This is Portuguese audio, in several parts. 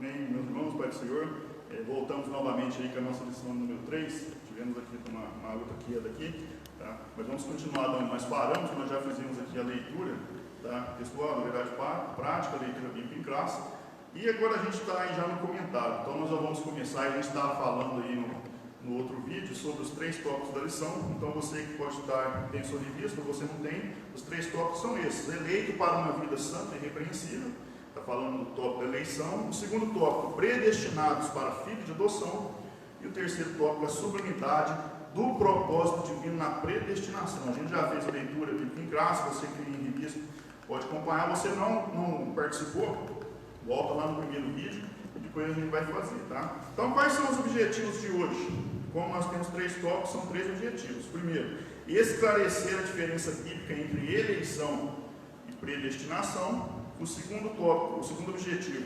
Amém, meus irmãos, Pai do Senhor. Voltamos novamente aí com a nossa lição número 3. Tivemos aqui uma outra queda aqui, tá? Mas vamos continuar de onde nós paramos, que nós já fizemos aqui a leitura, tá? Textual, na verdade prática, a leitura bíblica em classe. E agora a gente está aí já no comentário. Então nós já vamos começar, a gente estava falando aí no outro vídeo sobre os 3 tópicos da lição. Então você que pode estar, tem sua revista, você não tem, os 3 tópicos são esses: eleito para uma vida santa e irrepreensível. Está falando do tópico da eleição. O segundo tópico, predestinados para filho de adoção. E o terceiro tópico, a sublimidade do propósito divino na predestinação. A gente já fez a leitura bíblica em classe, você que tem revista pode acompanhar. Você não participou, volta lá no primeiro vídeo e depois a gente vai fazer, tá? Então, quais são os objetivos de hoje? Como nós temos 3 tópicos, são 3 objetivos. Primeiro, esclarecer a diferença bíblica entre eleição e predestinação. O segundo tópico, o segundo objetivo,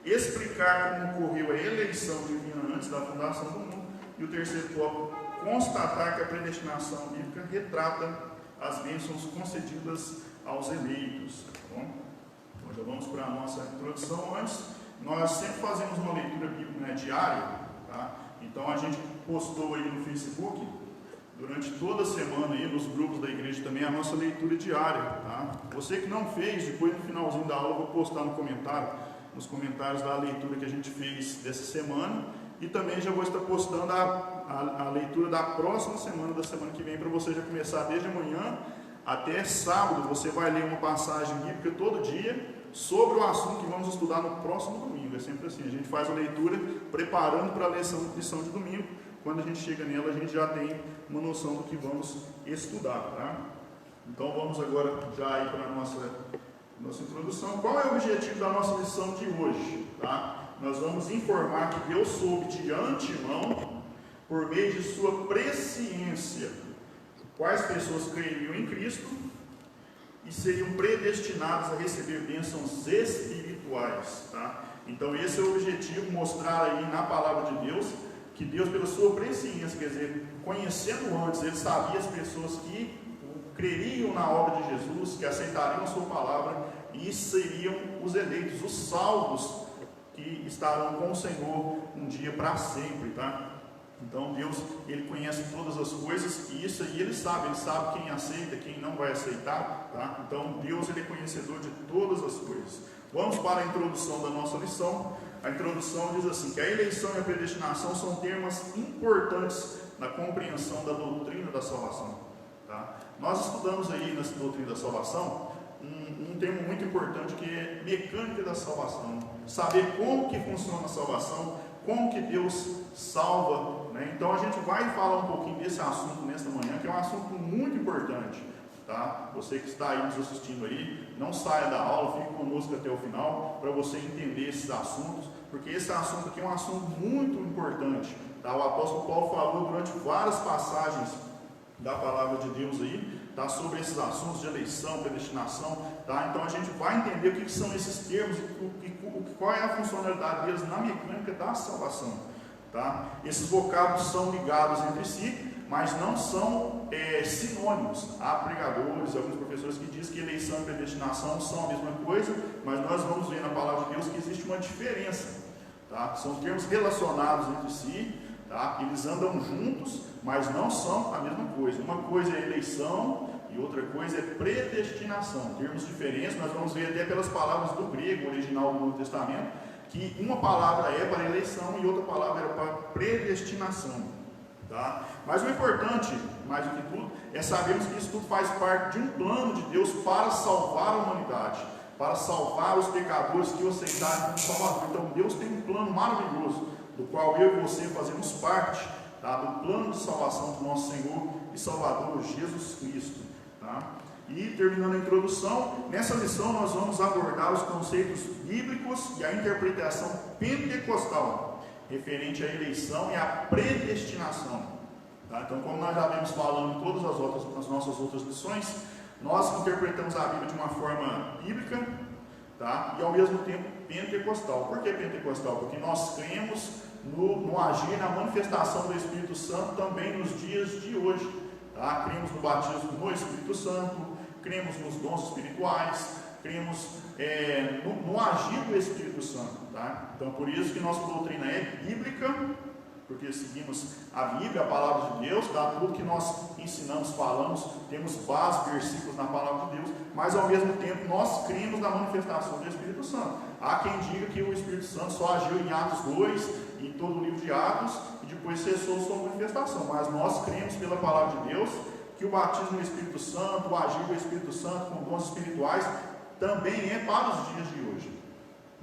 explicar como ocorreu a eleição divina antes da fundação do mundo. E o terceiro tópico, constatar que a predestinação bíblica retrata as bênçãos concedidas aos eleitos. Tá bom? Então já vamos para a nossa introdução. Antes, nós sempre fazemos uma leitura bíblica diária, tá? Então a gente postou aí no Facebook, durante toda a semana aí nos grupos da igreja também, a nossa leitura diária, tá? Você que não fez, depois no finalzinho da aula eu vou postar nos comentários da leitura que a gente fez dessa semana, e também já vou estar postando a leitura da próxima semana, da semana que vem, para você já começar desde amanhã até sábado. Você vai ler uma passagem bíblica todo dia sobre o assunto que vamos estudar no próximo domingo. É sempre assim, a gente faz a leitura preparando para a lição de domingo. Quando a gente chega nela, a gente já tem uma noção do que vamos estudar, tá? Então vamos agora já ir para a nossa introdução. Qual é o objetivo da nossa lição de hoje, tá? Nós vamos informar que Deus soube de antemão, por meio de sua presciência, quais pessoas creriam em Cristo e seriam predestinadas a receber bênçãos espirituais, tá? Então esse é o objetivo, mostrar aí na palavra de Deus que Deus, pela sua presciência, quer dizer, conhecendo antes, Ele sabia as pessoas que creriam na obra de Jesus, que aceitariam a sua palavra e seriam os eleitos, os salvos, que estarão com o Senhor um dia para sempre, tá? Então Deus, Ele conhece todas as coisas, e isso aí Ele sabe quem aceita, quem não vai aceitar, tá? Então Deus, Ele é conhecedor de todas as coisas. Vamos para a introdução da nossa lição. A introdução diz assim, que a eleição e a predestinação são temas importantes na compreensão da doutrina da salvação, tá? Nós estudamos aí nessa doutrina da salvação um termo muito importante, que é mecânica da salvação. Saber como que funciona a salvação, como que Deus salva, né? Então a gente vai falar um pouquinho desse assunto nesta manhã, que é um assunto muito importante, tá? Você que está aí nos assistindo aí, não saia da aula, fique conosco até o final, para você entender esses assuntos, porque esse assunto aqui é um assunto muito importante, tá? O apóstolo Paulo falou durante várias passagens da palavra de Deus aí, tá? Sobre esses assuntos de eleição, predestinação, tá? Então a gente vai entender o que são esses termos, qual é a funcionalidade deles na mecânica da salvação, tá? Esses vocábulos são ligados entre si, mas não são sinônimos. Há pregadores, alguns professores que dizem que eleição e predestinação são a mesma coisa, mas nós vamos ver na palavra de Deus que existe uma diferença, tá? São termos relacionados entre si, tá? Eles andam juntos, mas não são a mesma coisa. Uma coisa é eleição e outra coisa é predestinação. Termos diferentes, nós vamos ver até pelas palavras do grego original do Novo Testamento, que uma palavra é para eleição e outra palavra é para predestinação. Tá? Mas o importante, mais do que tudo, é sabermos que isso tudo faz parte de um plano de Deus para salvar a humanidade, para salvar os pecadores que o aceitaram como Salvador. Então Deus tem um plano maravilhoso, do qual eu e você fazemos parte, tá? Do plano de salvação do nosso Senhor e Salvador Jesus Cristo, tá? E terminando a introdução, nessa lição nós vamos abordar os conceitos bíblicos e a interpretação pentecostal referente à eleição e à predestinação, tá? Então, como nós já vimos falando em todas as nossas outras lições, nós interpretamos a Bíblia de uma forma bíblica, tá? E ao mesmo tempo pentecostal. Por que pentecostal? Porque nós cremos no agir, na manifestação do Espírito Santo também nos dias de hoje, tá? Cremos no batismo no Espírito Santo, cremos nos dons espirituais, cremos no agir do Espírito Santo, tá? Então, por isso que nossa doutrina é bíblica, porque seguimos a Bíblia, a palavra de Deus, tá? Tudo que nós ensinamos, falamos, temos base, versículos na palavra de Deus, mas ao mesmo tempo nós cremos na manifestação do Espírito Santo. Há quem diga que o Espírito Santo só agiu em Atos 2, em todo o livro de Atos, e depois cessou sua manifestação, mas nós cremos pela palavra de Deus, que o batismo do Espírito Santo, o agir do Espírito Santo com dons espirituais, também é para os dias de hoje.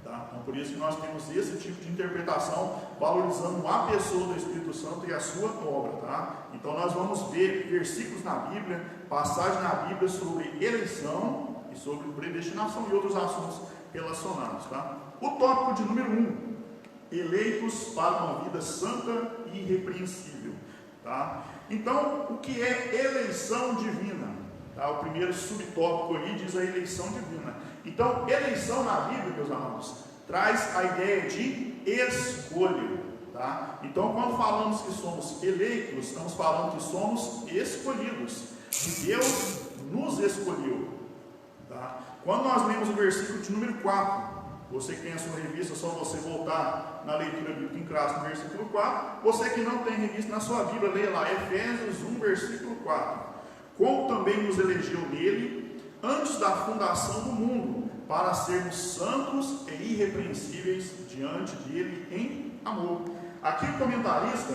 Tá? Então, por isso que nós temos esse tipo de interpretação, valorizando a pessoa do Espírito Santo e a sua obra. Tá? Então, nós vamos ver versículos na Bíblia, passagens na Bíblia sobre eleição e sobre predestinação e outros assuntos relacionados. Tá? O tópico de número 1, eleitos para uma vida santa e irrepreensível. Tá? Então, o que é eleição divina? Tá? O primeiro subtópico aí diz a eleição divina. Então, eleição na Bíblia, meus amados, traz a ideia de escolha. Tá? Então, quando falamos que somos eleitos, estamos falando que somos escolhidos. Que Deus nos escolheu. Tá? Quando nós lemos o versículo de número 4, você que tem a sua revista, é só você voltar na leitura bíblica em classe no versículo 4. Você que não tem revista na sua Bíblia, leia lá, Efésios 1, versículo 4. Como também nos elegeu nele, antes da fundação do mundo, para sermos santos e irrepreensíveis diante dele em amor. Aqui o comentarista,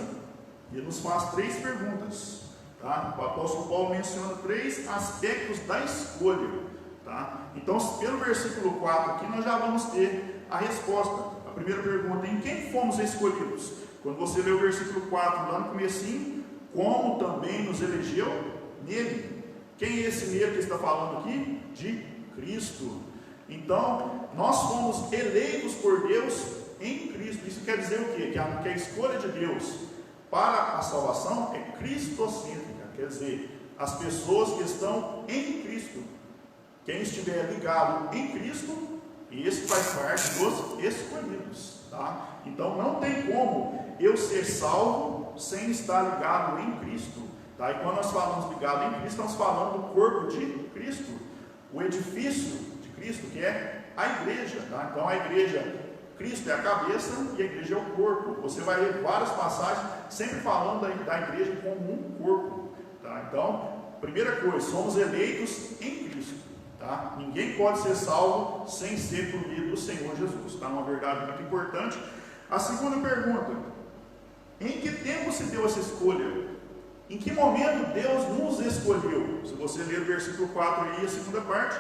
ele nos faz 3 perguntas. Tá? O apóstolo Paulo menciona 3 aspectos da escolha. Tá? Então, pelo versículo 4 aqui, nós já vamos ter a resposta. A primeira pergunta: em quem fomos escolhidos? Quando você lê o versículo 4 lá no comecinho, como também nos elegeu nele. Quem é esse nele que está falando aqui? De Cristo. Então, nós fomos eleitos por Deus em Cristo. Isso quer dizer o quê? Que a escolha de Deus para a salvação é cristocêntrica. Quer dizer, as pessoas que estão em Cristo. Quem estiver ligado em Cristo, esse faz parte dos escolhidos. Tá? Então, não tem como eu ser salvo sem estar ligado em Cristo. Tá? E quando nós falamos ligado em Cristo, estamos falando do corpo de Cristo, o edifício de Cristo, que é a igreja. Tá? Então a igreja, Cristo é a cabeça e a igreja é o corpo. Você vai ler várias passagens sempre falando da igreja como um corpo. Tá? Então, primeira coisa, somos eleitos em Cristo. Tá? Ninguém pode ser salvo sem ser por meio do Senhor Jesus. Tá? Uma verdade muito importante. A segunda pergunta: em que tempo se deu essa escolha? Em que momento Deus nos escolheu? Se você ler o versículo 4 aí, a segunda parte,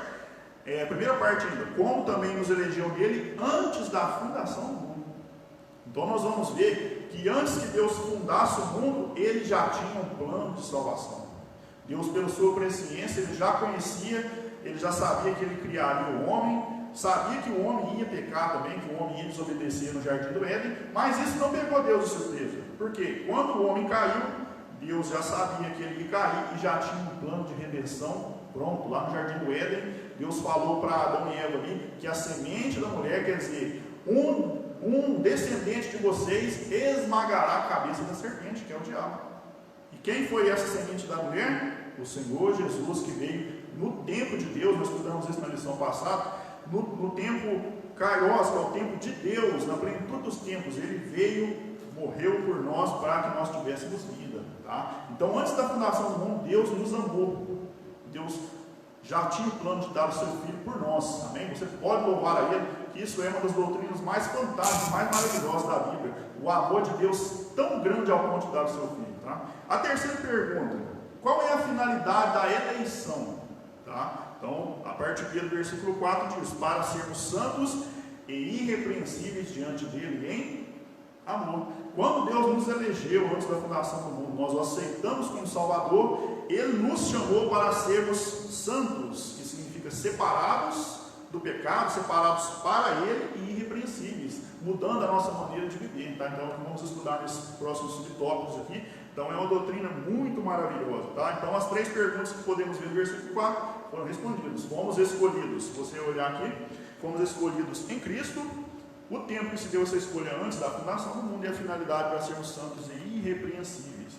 a primeira parte ainda, como também nos elegeu nele antes da fundação do mundo. Então nós vamos ver que antes que Deus fundasse o mundo, ele já tinha um plano de salvação. Deus, pela sua presciência, ele já conhecia, ele já sabia que ele criaria o homem, sabia que o homem ia pecar também, que o homem ia desobedecer no jardim do Éden, mas isso não pegou Deus de surpresa. Porque quando o homem caiu, Deus já sabia que ele ia cair e já tinha um plano de redenção pronto. Lá no jardim do Éden, Deus falou para Adão e Eva ali que a semente da mulher, quer dizer, um descendente de vocês esmagará a cabeça da serpente, que é o diabo. E quem foi essa semente da mulher? O Senhor Jesus, que veio no tempo de Deus. Nós estudamos isso na lição passada. No tempo Kairos, que é o tempo de Deus, na plenitude dos tempos, ele veio, morreu por nós para que nós tivéssemos vida. Tá? Então, antes da fundação do mundo, Deus nos amou. Deus já tinha o plano de dar o seu Filho por nós. Amém? Você pode louvar a Ele, que isso é uma das doutrinas mais fantásticas, mais maravilhosas da Bíblia. O amor de Deus tão grande ao ponto de dar o seu Filho. Tá? A terceira pergunta: qual é a finalidade da eleição? Tá? Então, a parte B do versículo 4 diz: para sermos santos e irrepreensíveis diante dele em amor. Quando Deus nos elegeu antes da fundação do mundo, nós o aceitamos como Salvador, Ele nos chamou para sermos santos, que significa separados do pecado, separados para Ele e irrepreensíveis, mudando a nossa maneira de viver. Tá? Então, vamos estudar nesses próximos subtópicos aqui. Então, é uma doutrina muito maravilhosa. Tá? Então, as 3 perguntas que podemos ver no versículo 4 foram respondidas. Fomos escolhidos, se você olhar aqui, fomos escolhidos em Cristo. O tempo que se deu essa escolha antes da fundação do mundo e a finalidade para sermos santos e irrepreensíveis.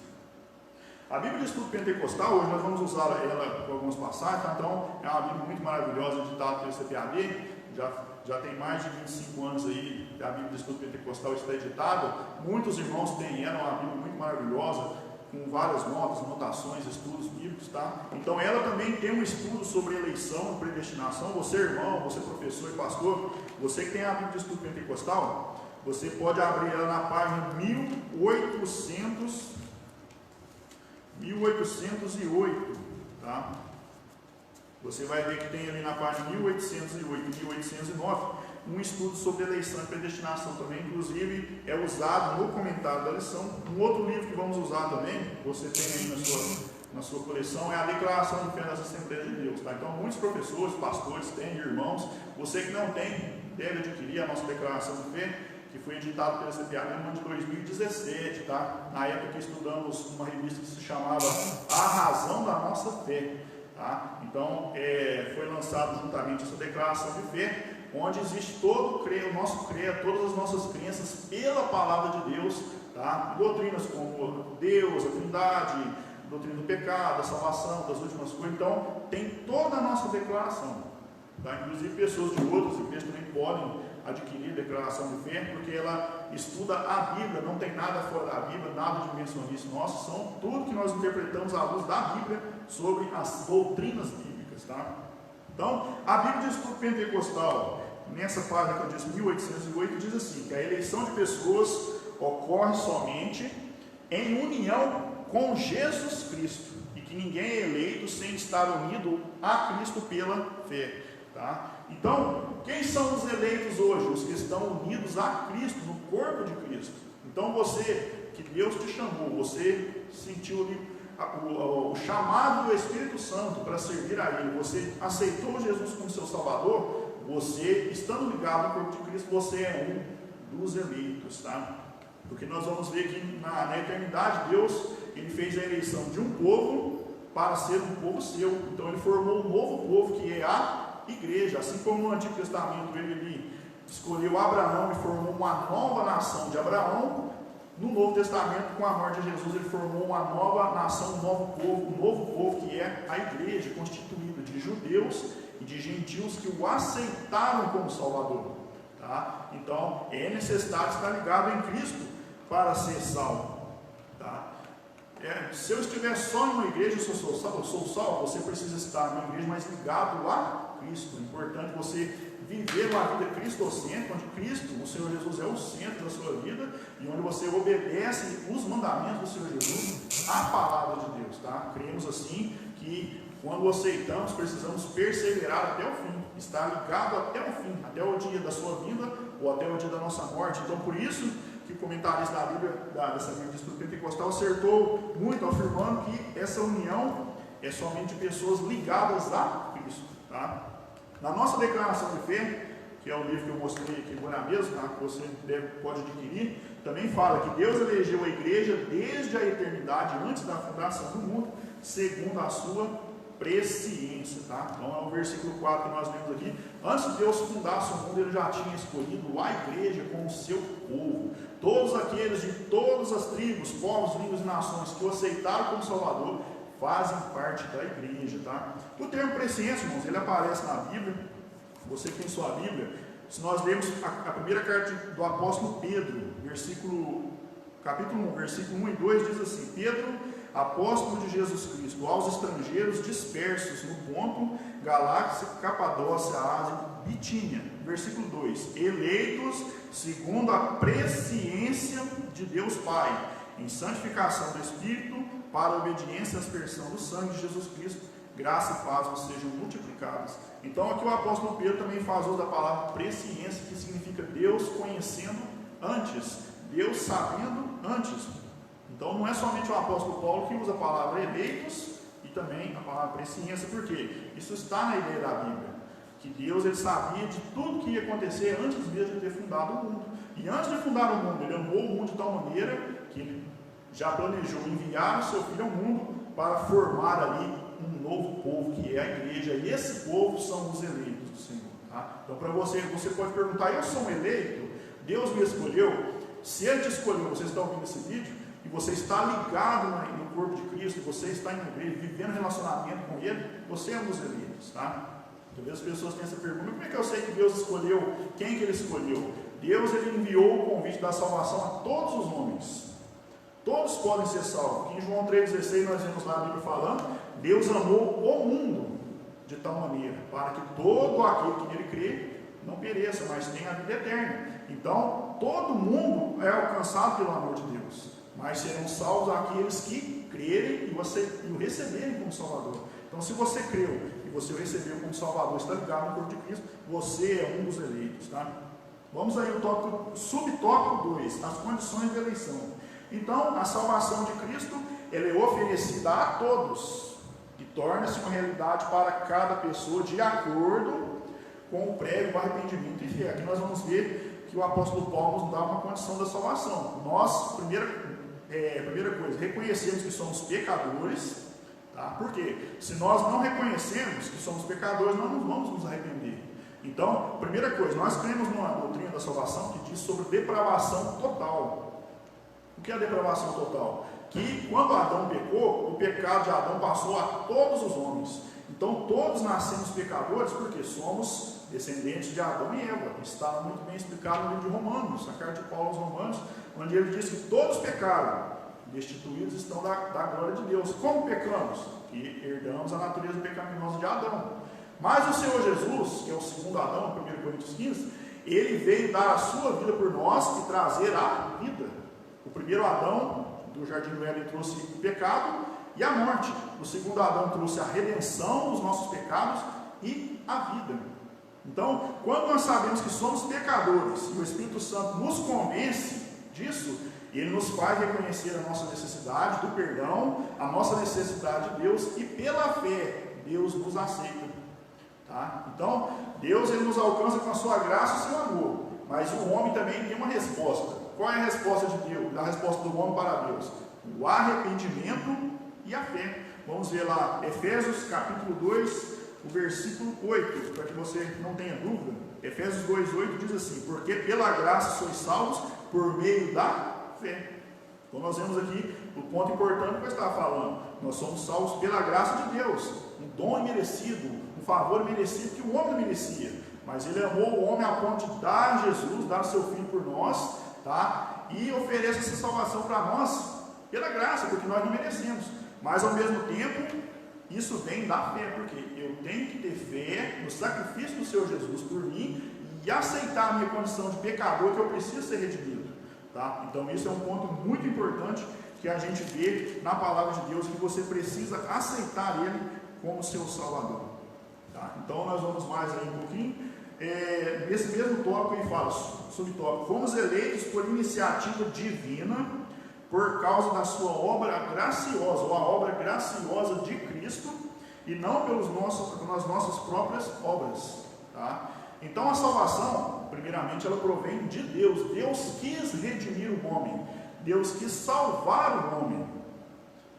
A Bíblia de Estudo Pentecostal, hoje nós vamos usar ela com algumas passagens, tá? Então é uma Bíblia muito maravilhosa, editada pelo CPAD, já tem mais de 25 anos aí que a Bíblia de Estudo Pentecostal está editada. Muitos irmãos têm ela, é uma Bíblia muito maravilhosa, com várias notas, anotações, estudos bíblicos, tá? Então ela também tem um estudo sobre eleição, predestinação. Você, irmão, você professor e pastor, você que tem a Bíblia de Estudo Pentecostal, você pode abrir ela na página 1808, tá? Você vai ver que tem ali na página 1808 e 1809 um estudo sobre eleição e predestinação também, inclusive é usado no comentário da lição. Um outro livro que vamos usar também, você tem aí na sua coleção, é a Declaração de Fé das Assembleias de Deus, tá? Então muitos professores, pastores têm, irmãos, você que não tem, deve adquirir a nossa Declaração de Fé, que foi editado pela CPA no ano de 2017, tá? Na época que estudamos uma revista que se chamava A Razão da Nossa Fé, tá? Então, foi lançado juntamente essa declaração de fé, onde existe todo o nosso credo, todas as nossas crenças pela palavra de Deus, tá? Doutrinas como Deus, a Trindade, doutrina do pecado, da salvação, das últimas coisas. Então, tem toda a nossa declaração, tá? Inclusive pessoas de outras igrejas também podem adquirir a declaração de fé, porque ela estuda a Bíblia, não tem nada fora da Bíblia, nada de mencionista nosso, são tudo que nós interpretamos à luz da Bíblia sobre as doutrinas bíblicas, tá? Então, a Bíblia de Estudo Pentecostal, nessa página que eu disse, 1808, diz assim, que a eleição de pessoas ocorre somente em união com Jesus Cristo, e que ninguém é eleito sem estar unido a Cristo pela fé, tá? Então, quem são os eleitos hoje? Os que estão unidos a Cristo, no corpo de Cristo. Então, você, que Deus te chamou, você sentiu o chamado do Espírito Santo para servir a Ele, você aceitou Jesus como seu Salvador, você, estando ligado no corpo de Cristo, você é um dos eleitos, tá? Porque nós vamos ver que na eternidade, Deus, Ele fez a eleição de um povo para ser um povo seu. Então, Ele formou um novo povo, que é a igreja. Assim como no Antigo Testamento ele escolheu Abraão e formou uma nova nação de Abraão, no Novo Testamento, com a morte de Jesus, ele formou uma nova nação, um novo povo que é a igreja, constituída de judeus e de gentios que o aceitaram como Salvador, tá? Então é necessário estar ligado em Cristo para ser salvo, tá? Se eu estiver só em uma igreja, eu sou salvo, você precisa estar numa igreja, mas ligado a Cristo. É importante você viver uma vida cristocêntrica, onde Cristo, o Senhor Jesus, é o centro da sua vida, e onde você obedece os mandamentos do Senhor Jesus, a palavra de Deus, tá? Cremos assim que quando aceitamos, precisamos perseverar até o fim, estar ligado até o fim, até o dia da sua vinda, ou até o dia da nossa morte. Então, por isso que o comentarista da Bíblia, dessa Bíblia de Estudo Pentecostal, acertou muito, afirmando que essa união é somente de pessoas ligadas a Cristo, tá? Na nossa declaração de fé, que é o livro que eu mostrei aqui agora mesmo, tá? Que você pode adquirir, também fala que Deus elegeu a igreja desde a eternidade, antes da fundação do mundo, segundo a sua presciência, tá? Então é o versículo 4 que nós lemos aqui. Antes de Deus fundasse o mundo, Ele já tinha escolhido a igreja como seu povo. Todos aqueles de todas as tribos, povos, línguas e nações que o aceitaram como Salvador, fazem parte da igreja, tá? O termo presciência, irmãos, ele aparece na Bíblia. Você que tem sua Bíblia, se nós lermos a primeira carta do apóstolo Pedro, capítulo 1, versículo 1 e 2, diz assim: Pedro, apóstolo de Jesus Cristo, aos estrangeiros dispersos no Ponto, Galácia, Capadócia, Ásia, Bitínia. Versículo 2: eleitos segundo a presciência de Deus Pai, em santificação do Espírito, para a obediência e aspersão do sangue de Jesus Cristo, graça e paz vos sejam multiplicadas. Então aqui o apóstolo Pedro também faz uso da palavra presciência, que significa Deus conhecendo antes, Deus sabendo antes. Então não é somente o apóstolo Paulo que usa a palavra eleitos e também a palavra presciência, porque isso está na ideia da Bíblia, que Deus, ele sabia de tudo que ia acontecer antes mesmo de ter fundado o mundo. E antes de fundar o mundo, ele amou o mundo de tal maneira que ele já planejou enviar o seu filho ao mundo para formar ali um novo povo, que é a igreja, e esse povo são os eleitos do Senhor, tá? Então, para você pode perguntar: eu sou um eleito? Deus me escolheu? Se Ele te escolheu, você está ouvindo esse vídeo, e você está ligado no corpo de Cristo, você está em igreja, vivendo relacionamento com Ele, você é um dos eleitos, tá? Talvez as pessoas tenham essa pergunta: como é que eu sei que Deus escolheu? Quem que Ele escolheu? Deus, Ele enviou o convite da salvação a todos os homens. Todos podem ser salvos. Em João 3,16 nós vemos lá a Bíblia falando: Deus amou o mundo de tal maneira, para que todo aquele que nele crê não pereça, mas tenha a vida eterna. Então, todo mundo é alcançado pelo amor de Deus, mas serão salvos aqueles que crerem e o receberem como Salvador. Então, se você creu e você o recebeu como Salvador, está ligado no corpo de Cristo, você é um dos eleitos, tá? Vamos aí ao subtópico 2, as condições de eleição. Então, a salvação de Cristo, ela é oferecida a todos e torna-se uma realidade para cada pessoa de acordo com o prévio arrependimento e fé. Aqui nós vamos ver que o apóstolo Paulo nos dá uma condição da salvação. Nós, primeira coisa, reconhecemos que somos pecadores, tá? Porque se nós não reconhecemos que somos pecadores, nós não vamos nos arrepender. Então, primeira coisa, nós cremos numa doutrina da salvação que diz sobre depravação total. O que é a depravação total? Que quando Adão pecou, o pecado de Adão passou a todos os homens. Então todos nascemos pecadores porque somos descendentes de Adão e Eva. Está muito bem explicado no livro de Romanos, na carta de Paulo aos Romanos, onde ele diz que todos pecaram, destituídos estão da glória de Deus. Como pecamos? Que herdamos a natureza pecaminosa de Adão. Mas o Senhor Jesus, que é o segundo Adão, 1 Coríntios 15, ele veio dar a sua vida por nós e trazer a vida. O primeiro Adão do jardim do Éden trouxe o pecado e a morte. O segundo Adão trouxe a redenção dos nossos pecados e a vida. Então, quando nós sabemos que somos pecadores e o Espírito Santo nos convence disso, ele nos faz reconhecer a nossa necessidade do perdão, a nossa necessidade de Deus, e pela fé Deus nos aceita, tá? Então, Deus, ele nos alcança com a sua graça e seu amor, mas o homem também tem uma resposta. Qual é a resposta de Deus? A resposta do homem para Deus? O arrependimento e a fé. Vamos ver lá, Efésios capítulo 2, o versículo 8, para que você não tenha dúvida. Efésios 2,8 diz assim: porque pela graça sois salvos por meio da fé. Então nós vemos aqui o ponto importante que eu estava falando. Nós somos salvos pela graça de Deus, um dom imerecido, um favor merecido que o homem não merecia, mas ele amou o homem a ponto de dar Jesus, dar o seu filho por nós, tá? E oferece essa salvação para nós pela graça, porque nós não merecemos, mas ao mesmo tempo isso vem da fé, porque eu tenho que ter fé no sacrifício do Senhor Jesus por mim e aceitar a minha condição de pecador, que eu preciso ser redimido, tá? Então isso é um ponto muito importante que a gente vê na palavra de Deus, que você precisa aceitar Ele como seu Salvador, tá? Então nós vamos mais aí um pouquinho. Nesse mesmo tópico ele fala, subtópico: fomos eleitos por iniciativa divina, por causa da sua obra graciosa, ou a obra graciosa de Cristo, e não pelas nossas próprias obras, tá? Então a salvação, primeiramente, ela provém de Deus. Deus quis redimir o homem, Deus quis salvar o homem,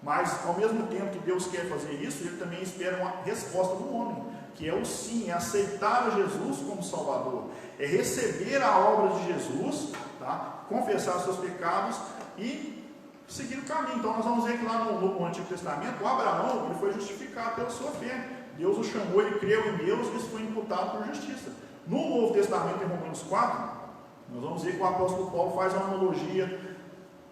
mas ao mesmo tempo que Deus quer fazer isso, Ele também espera uma resposta do homem, que é o sim, é aceitar Jesus como Salvador, é receber a obra de Jesus, tá? Confessar seus pecados e seguir o caminho. Então nós vamos ver que lá no Antigo Testamento, o Abraão, ele foi justificado pela sua fé. Deus o chamou, ele creu em Deus e isso foi imputado por justiça. No Novo Testamento, em Romanos 4, nós vamos ver que o apóstolo Paulo faz uma analogia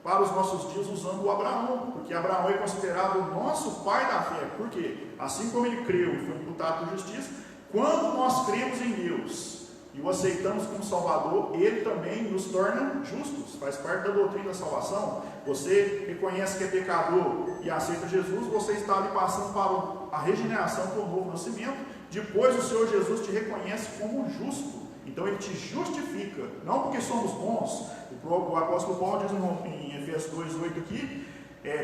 para os nossos dias usando o Abraão, porque Abraão é considerado o nosso pai da fé. Por quê? Assim como ele creu e foi imputado por justiça, quando nós cremos em Deus e o aceitamos como Salvador, Ele também nos torna justos. Faz parte da doutrina da salvação. Você reconhece que é pecador e aceita Jesus, você está ali passando para a regeneração, para o novo nascimento. Depois o Senhor Jesus te reconhece como justo. Então Ele te justifica, não porque somos bons. O apóstolo Paulo diz em Efésios 2,8 aqui,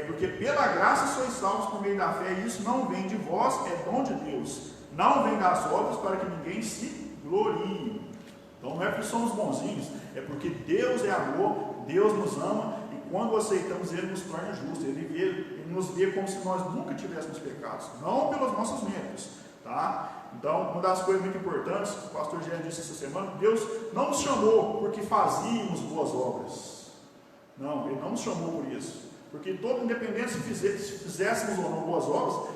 porque pela graça sois salvos por meio da fé, e isso não vem de vós, é dom de Deus. Não vem das obras para que ninguém se glorie. Então não é porque somos bonzinhos, é porque Deus é amor, Deus nos ama, e quando aceitamos Ele nos torna justos. Ele nos vê como se nós nunca tivéssemos pecados, não pelos nossos méritos, tá? Então, uma das coisas muito importantes, o pastor Jean disse essa semana, Deus não nos chamou porque fazíamos boas obras. Não, Ele não nos chamou por isso. porque todo independente se fizéssemos ou não boas obras,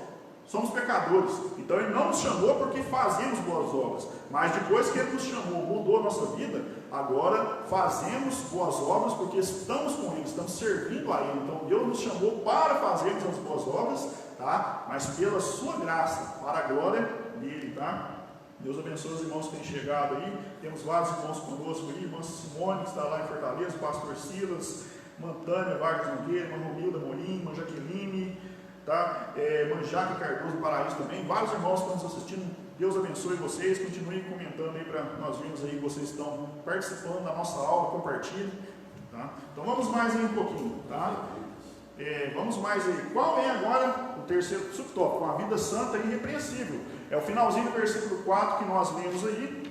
somos pecadores. Então Ele não nos chamou porque fazíamos boas obras, mas depois que Ele nos chamou, mudou a nossa vida, agora fazemos boas obras porque estamos com Ele, estamos servindo a Ele. Então Deus nos chamou para fazermos as boas obras, tá? Mas pela sua graça, para a glória dele, tá? Deus abençoe os irmãos que têm chegado aí. Temos vários irmãos conosco aí, irmã Simone que está lá em Fortaleza, pastor Silas, Mantânia Vargas Nogueira, irmã Romilda Morim, irmã Jaqueline, tá? Irmã Jaque Cardoso do Paraíso também, vários irmãos que estão nos assistindo. Deus abençoe vocês, continuem comentando aí para nós vermos aí que vocês estão participando da nossa aula, compartilhem, tá? Então vamos mais aí um pouquinho, tá? Vamos mais aí. Qual é agora o terceiro subtópico? A vida santa e irrepreensível. É o finalzinho do versículo 4 que nós lemos aí,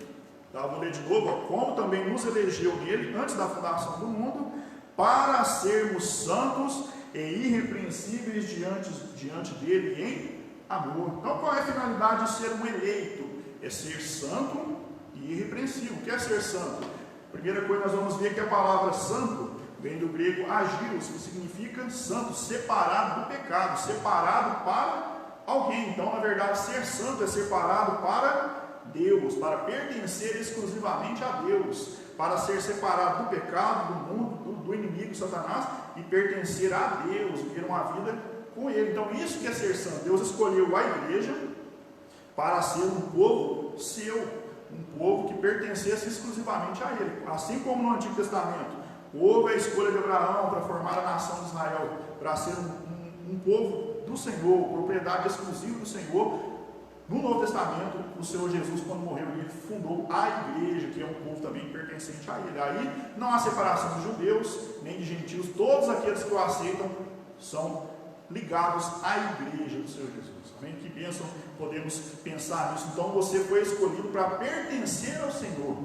tá? Vou ler de novo, ó. Como também nos elegeu nele, antes da fundação do mundo, para sermos santos e irrepreensíveis diante dele em amor. Então qual é a finalidade de ser um eleito? É ser santo e irrepreensível. O que é ser santo? Primeira coisa, nós vamos ver que a palavra santo vem do grego agios, que significa santo, separado do pecado, separado para alguém. Então, na verdade, ser santo é separado para Deus, para pertencer exclusivamente a Deus, para ser separado do pecado, do mundo, do inimigo, Satanás, e pertencer a Deus, viver uma vida com Ele. Então, isso que é ser santo. Deus escolheu a igreja para ser um povo seu, um povo que pertencesse exclusivamente a Ele. Assim como no Antigo Testamento, houve a escolha de Abraão para formar a nação de Israel, para ser um povo do Senhor, propriedade exclusiva do Senhor. No Novo Testamento, o Senhor Jesus, quando morreu, ele fundou a igreja, que é um povo também pertencente a Ele. Aí não há separação de judeus, nem de gentios, todos aqueles que o aceitam são ligados à igreja do Senhor Jesus. Amém? Que bênção podemos pensar nisso. Então você foi escolhido para pertencer ao Senhor,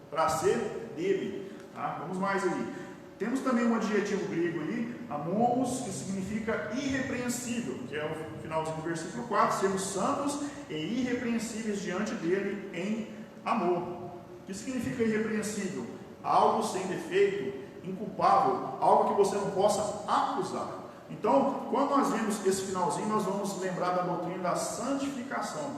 para ser dele. Tá? Vamos mais aí. Temos também um adjetivo grego aí, amomos, que significa irrepreensível, que é o finalzinho do versículo 4, sermos santos e irrepreensíveis diante dele em amor. O que significa irrepreensível? Algo sem defeito, inculpável, algo que você não possa acusar. Então, quando nós vemos esse finalzinho, nós vamos lembrar da doutrina da santificação,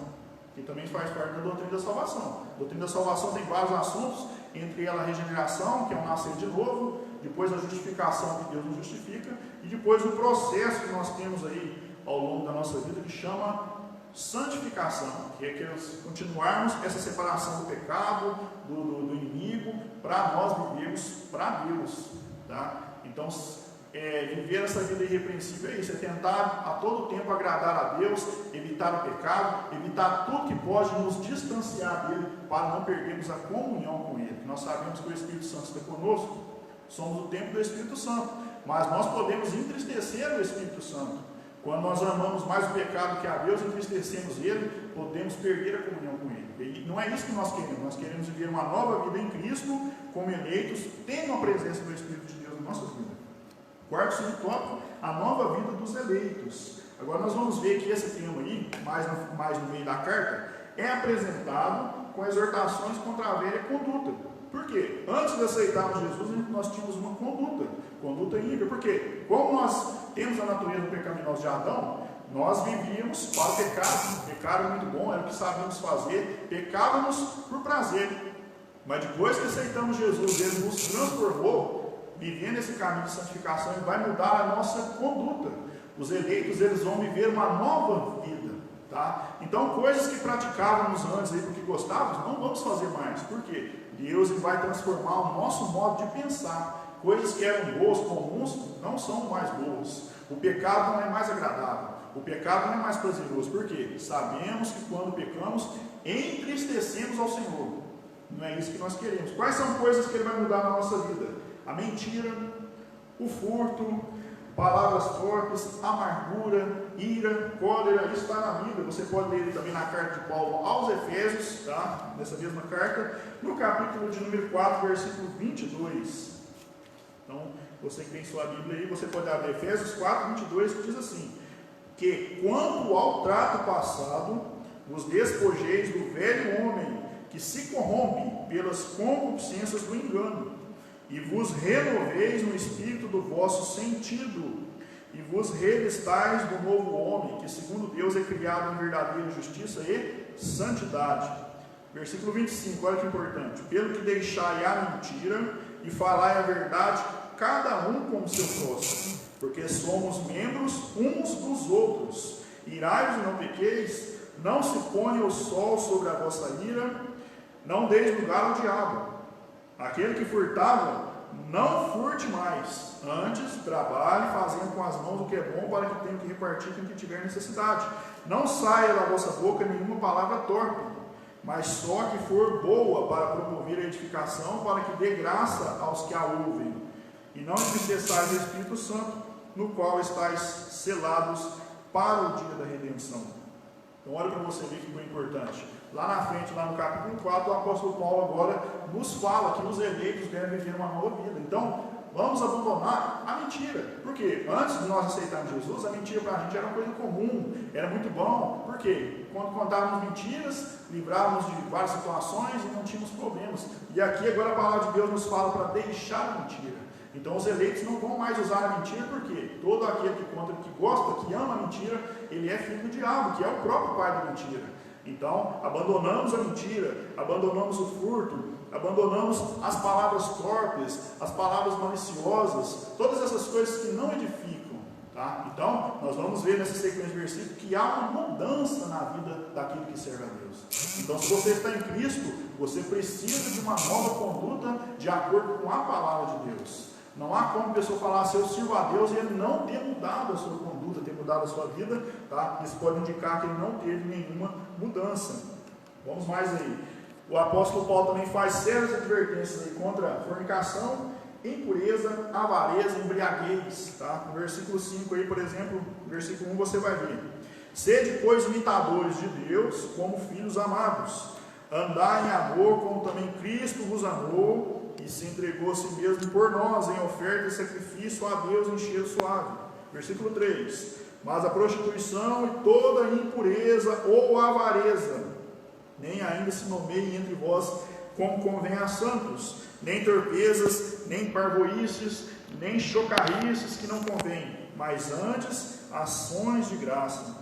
que também faz parte da doutrina da salvação. A doutrina da salvação tem vários assuntos, entre ela a regeneração, que é o nascer de novo, depois a justificação, que Deus nos justifica, e depois o processo que nós temos aí ao longo da nossa vida, que chama santificação, que é que nós continuarmos essa separação do pecado, do inimigo, para nós vivermos para Deus, tá? Então, viver essa vida irrepreensível é isso, é tentar a todo tempo agradar a Deus, evitar o pecado, evitar tudo que pode nos distanciar dele, para não perdermos a comunhão com ele. Nós sabemos que o Espírito Santo está conosco, somos o templo do Espírito Santo, mas nós podemos entristecer o Espírito Santo. Quando nós amamos mais o pecado que a Deus, entristecemos ele, podemos perder a comunhão com ele. E não é isso que nós queremos viver uma nova vida em Cristo, como eleitos, tendo a presença do Espírito de Deus na nossa vida. Quarto subtópico, a nova vida dos eleitos. Agora nós vamos ver que esse tema aí, mais no meio da carta, é apresentado com exortações contra a velha conduta. Por quê? Antes de aceitarmos Jesus, nós tínhamos uma conduta ímpia. Por quê? Como nós temos a natureza pecaminosa de Adão, nós vivíamos para o pecado. O pecado é muito bom, era o que sabíamos fazer, pecávamos por prazer. Mas depois que aceitamos Jesus, Ele nos transformou, vivendo esse caminho de santificação, Ele vai mudar a nossa conduta. Os eleitos, eles vão viver uma nova vida. Tá? Então, coisas que praticávamos antes aí porque gostávamos, não vamos fazer mais. Por quê? Deus vai transformar o nosso modo de pensar. Coisas que eram boas, comuns, não são mais boas. O pecado não é mais agradável. O pecado não é mais prazeroso. Por quê? Sabemos que quando pecamos, entristecemos ao Senhor. Não é isso que nós queremos. Quais são coisas que Ele vai mudar na nossa vida? A mentira, o furto, palavras fortes, amargura, ira, cólera, isso está na Bíblia. Você pode ler também na carta de Paulo aos Efésios, tá? Nessa mesma carta, no capítulo de número 4, versículo 22. Então, você que tem sua Bíblia aí, você pode abrir Efésios 4, 22, que diz assim: que quanto ao trato passado, vos despojeis do velho homem, que se corrompe pelas concupiscências do engano, e vos renoveis no espírito do vosso sentido, e vos revistais do novo homem, que segundo Deus é criado em verdadeira justiça e santidade. Versículo 25, olha que importante. Pelo que deixai a mentira e falai a verdade, cada um com o seu próximo, porque somos membros uns dos outros. Irai-vos e não pequeis, não se ponha o sol sobre a vossa ira, não deis lugar ao diabo. Aquele que furtava, não furte mais, antes trabalhe fazendo com as mãos o que é bom, para que tenha que repartir com quem tiver necessidade. Não saia da vossa boca nenhuma palavra torpe, mas só que for boa para promover a edificação, para que dê graça aos que a ouvem. E não entristeçais o Espírito Santo, no qual estáis selados para o dia da redenção. Então olha para você ver que foi importante. Lá na frente, lá no capítulo 4, o apóstolo Paulo agora nos fala que os eleitos devem viver uma nova vida. Então, vamos abandonar a mentira. Por quê? Antes de nós aceitarmos Jesus, a mentira para a gente era uma coisa comum, era muito bom. Por quê? Quando contávamos mentiras, livrávamos de várias situações e não tínhamos problemas. E aqui agora a palavra de Deus nos fala para deixar a mentira. Então os eleitos não vão mais usar a mentira, porque todo aquele que conta, que gosta, que ama a mentira, ele é filho do diabo, que é o próprio pai da mentira. Então, abandonamos a mentira, abandonamos o furto, abandonamos as palavras torpes, as palavras maliciosas, todas essas coisas que não edificam. Tá? Então, nós vamos ver nessa sequência de versículos que há uma mudança na vida daquele que serve a Deus. Então, se você está em Cristo, você precisa de uma nova conduta de acordo com a palavra de Deus. Não há como a pessoa falar, se eu sirvo a Deus e ele não ter mudado a sua conduta, ter mudado a sua vida, tá? Isso pode indicar que ele não teve nenhuma mudança. Vamos mais aí. O apóstolo Paulo também faz sérias advertências aí contra a fornicação, impureza, avareza, embriaguez. Tá? No versículo 5 aí, por exemplo, no versículo 1 você vai ver. Sede, pois, imitadores de Deus, como filhos amados. Andai em amor, como também Cristo vos amou, e se entregou a si mesmo por nós, em oferta e sacrifício a Deus em cheiro suave. Versículo 3. Mas a prostituição e toda impureza ou avareza, nem ainda se nomeiem entre vós como convém a santos, nem torpezas, nem parvoíces, nem chocarrices que não convém, mas antes ações de graça.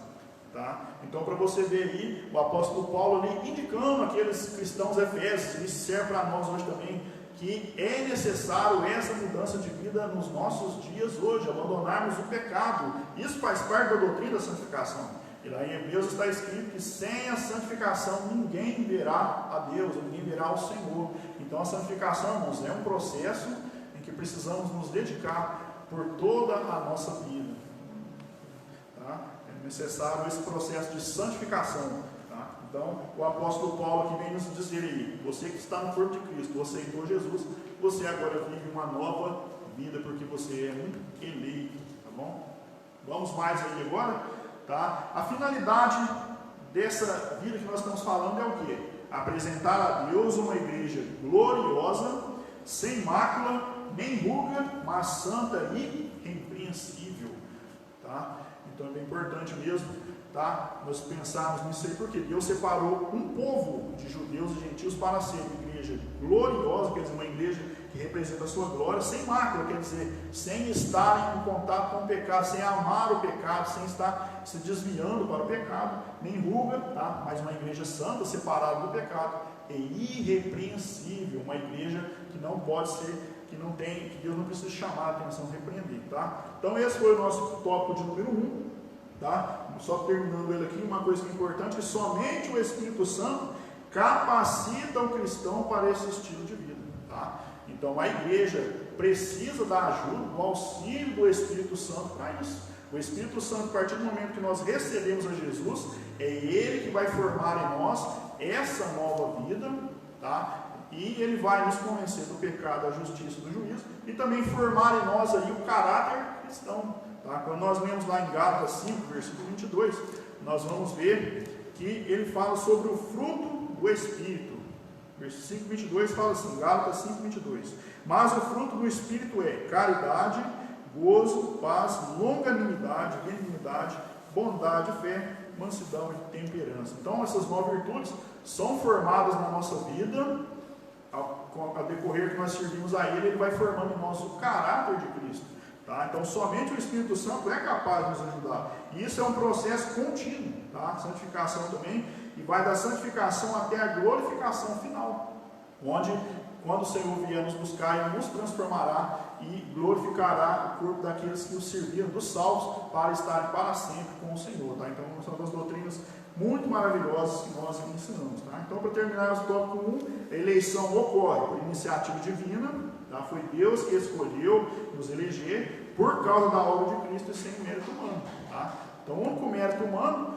Tá? Então, para você ver aí, o apóstolo Paulo ali indicando aqueles cristãos efésios, isso serve para nós hoje também, que é necessário essa mudança de vida nos nossos dias hoje, abandonarmos o pecado. Isso faz parte da doutrina da santificação. E lá em Hebreus está escrito que sem a santificação ninguém verá a Deus, ninguém verá o Senhor. Então a santificação, irmãos, é um processo em que precisamos nos dedicar por toda a nossa vida. Tá? É necessário esse processo de santificação. Tá? Então o apóstolo Paulo aqui vem nos dizer aí, você que está no corpo de Cristo, você aceitou Jesus, você agora vive uma nova vida, porque você é um eleito. Tá bom? Vamos mais aí agora? Tá? A finalidade dessa vida que nós estamos falando é o quê? Apresentar a Deus uma igreja gloriosa, sem mácula, nem ruga, mas santa e irrepreensível. Tá? Então é bem importante mesmo, tá? Nós pensarmos nisso aí, porque Deus separou um povo de judeus e gentios para ser uma igreja gloriosa, quer dizer, uma igreja que representa a sua glória, sem mácula, quer dizer, sem estar em contato com o pecado, sem amar o pecado, sem estar se desviando para o pecado, nem ruga, tá? Mas uma igreja santa, separada do pecado, é irrepreensível, uma igreja que não pode ser, que não tem, que Deus não precisa chamar a atenção, repreender, tá? Então esse foi o nosso tópico de número 1, tá? Só terminando ele aqui, uma coisa que é importante, que somente o Espírito Santo capacita o cristão para esse estilo de vida, tá? Então a igreja precisa da ajuda, do auxílio do Espírito Santo para isso. O Espírito Santo, a partir do momento que nós recebemos a Jesus, é Ele que vai formar em nós essa nova vida, tá? E Ele vai nos convencer do pecado, da justiça e do juízo, e também formar em nós aí o caráter cristão. Tá? Quando nós lemos lá em Gálatas 5, versículo 22, nós vamos ver que ele fala sobre o fruto do Espírito. Versículo 5, 22 fala assim, Gálatas 5, 22. Mas o fruto do Espírito é caridade, gozo, paz, longanimidade, benignidade, bondade, fé, mansidão e temperança. Então essas 9 virtudes são formadas na nossa vida, ao decorrer que nós servimos a Ele, Ele vai formando em nós o caráter de Cristo. Tá? Então, somente o Espírito Santo é capaz de nos ajudar. E isso é um processo contínuo, tá? Santificação também, e vai da santificação até a glorificação final, onde, quando o Senhor vier nos buscar, Ele nos transformará e glorificará o corpo daqueles que o serviram, dos salvos, para estarem para sempre com o Senhor. Tá? Então, são duas doutrinas muito maravilhosas que nós ensinamos. Tá? Então, para terminar, o tópico 1, a eleição ocorre por iniciativa divina. Tá? Foi Deus que escolheu nos eleger por causa da obra de Cristo e sem mérito humano. Tá? Então, o único mérito humano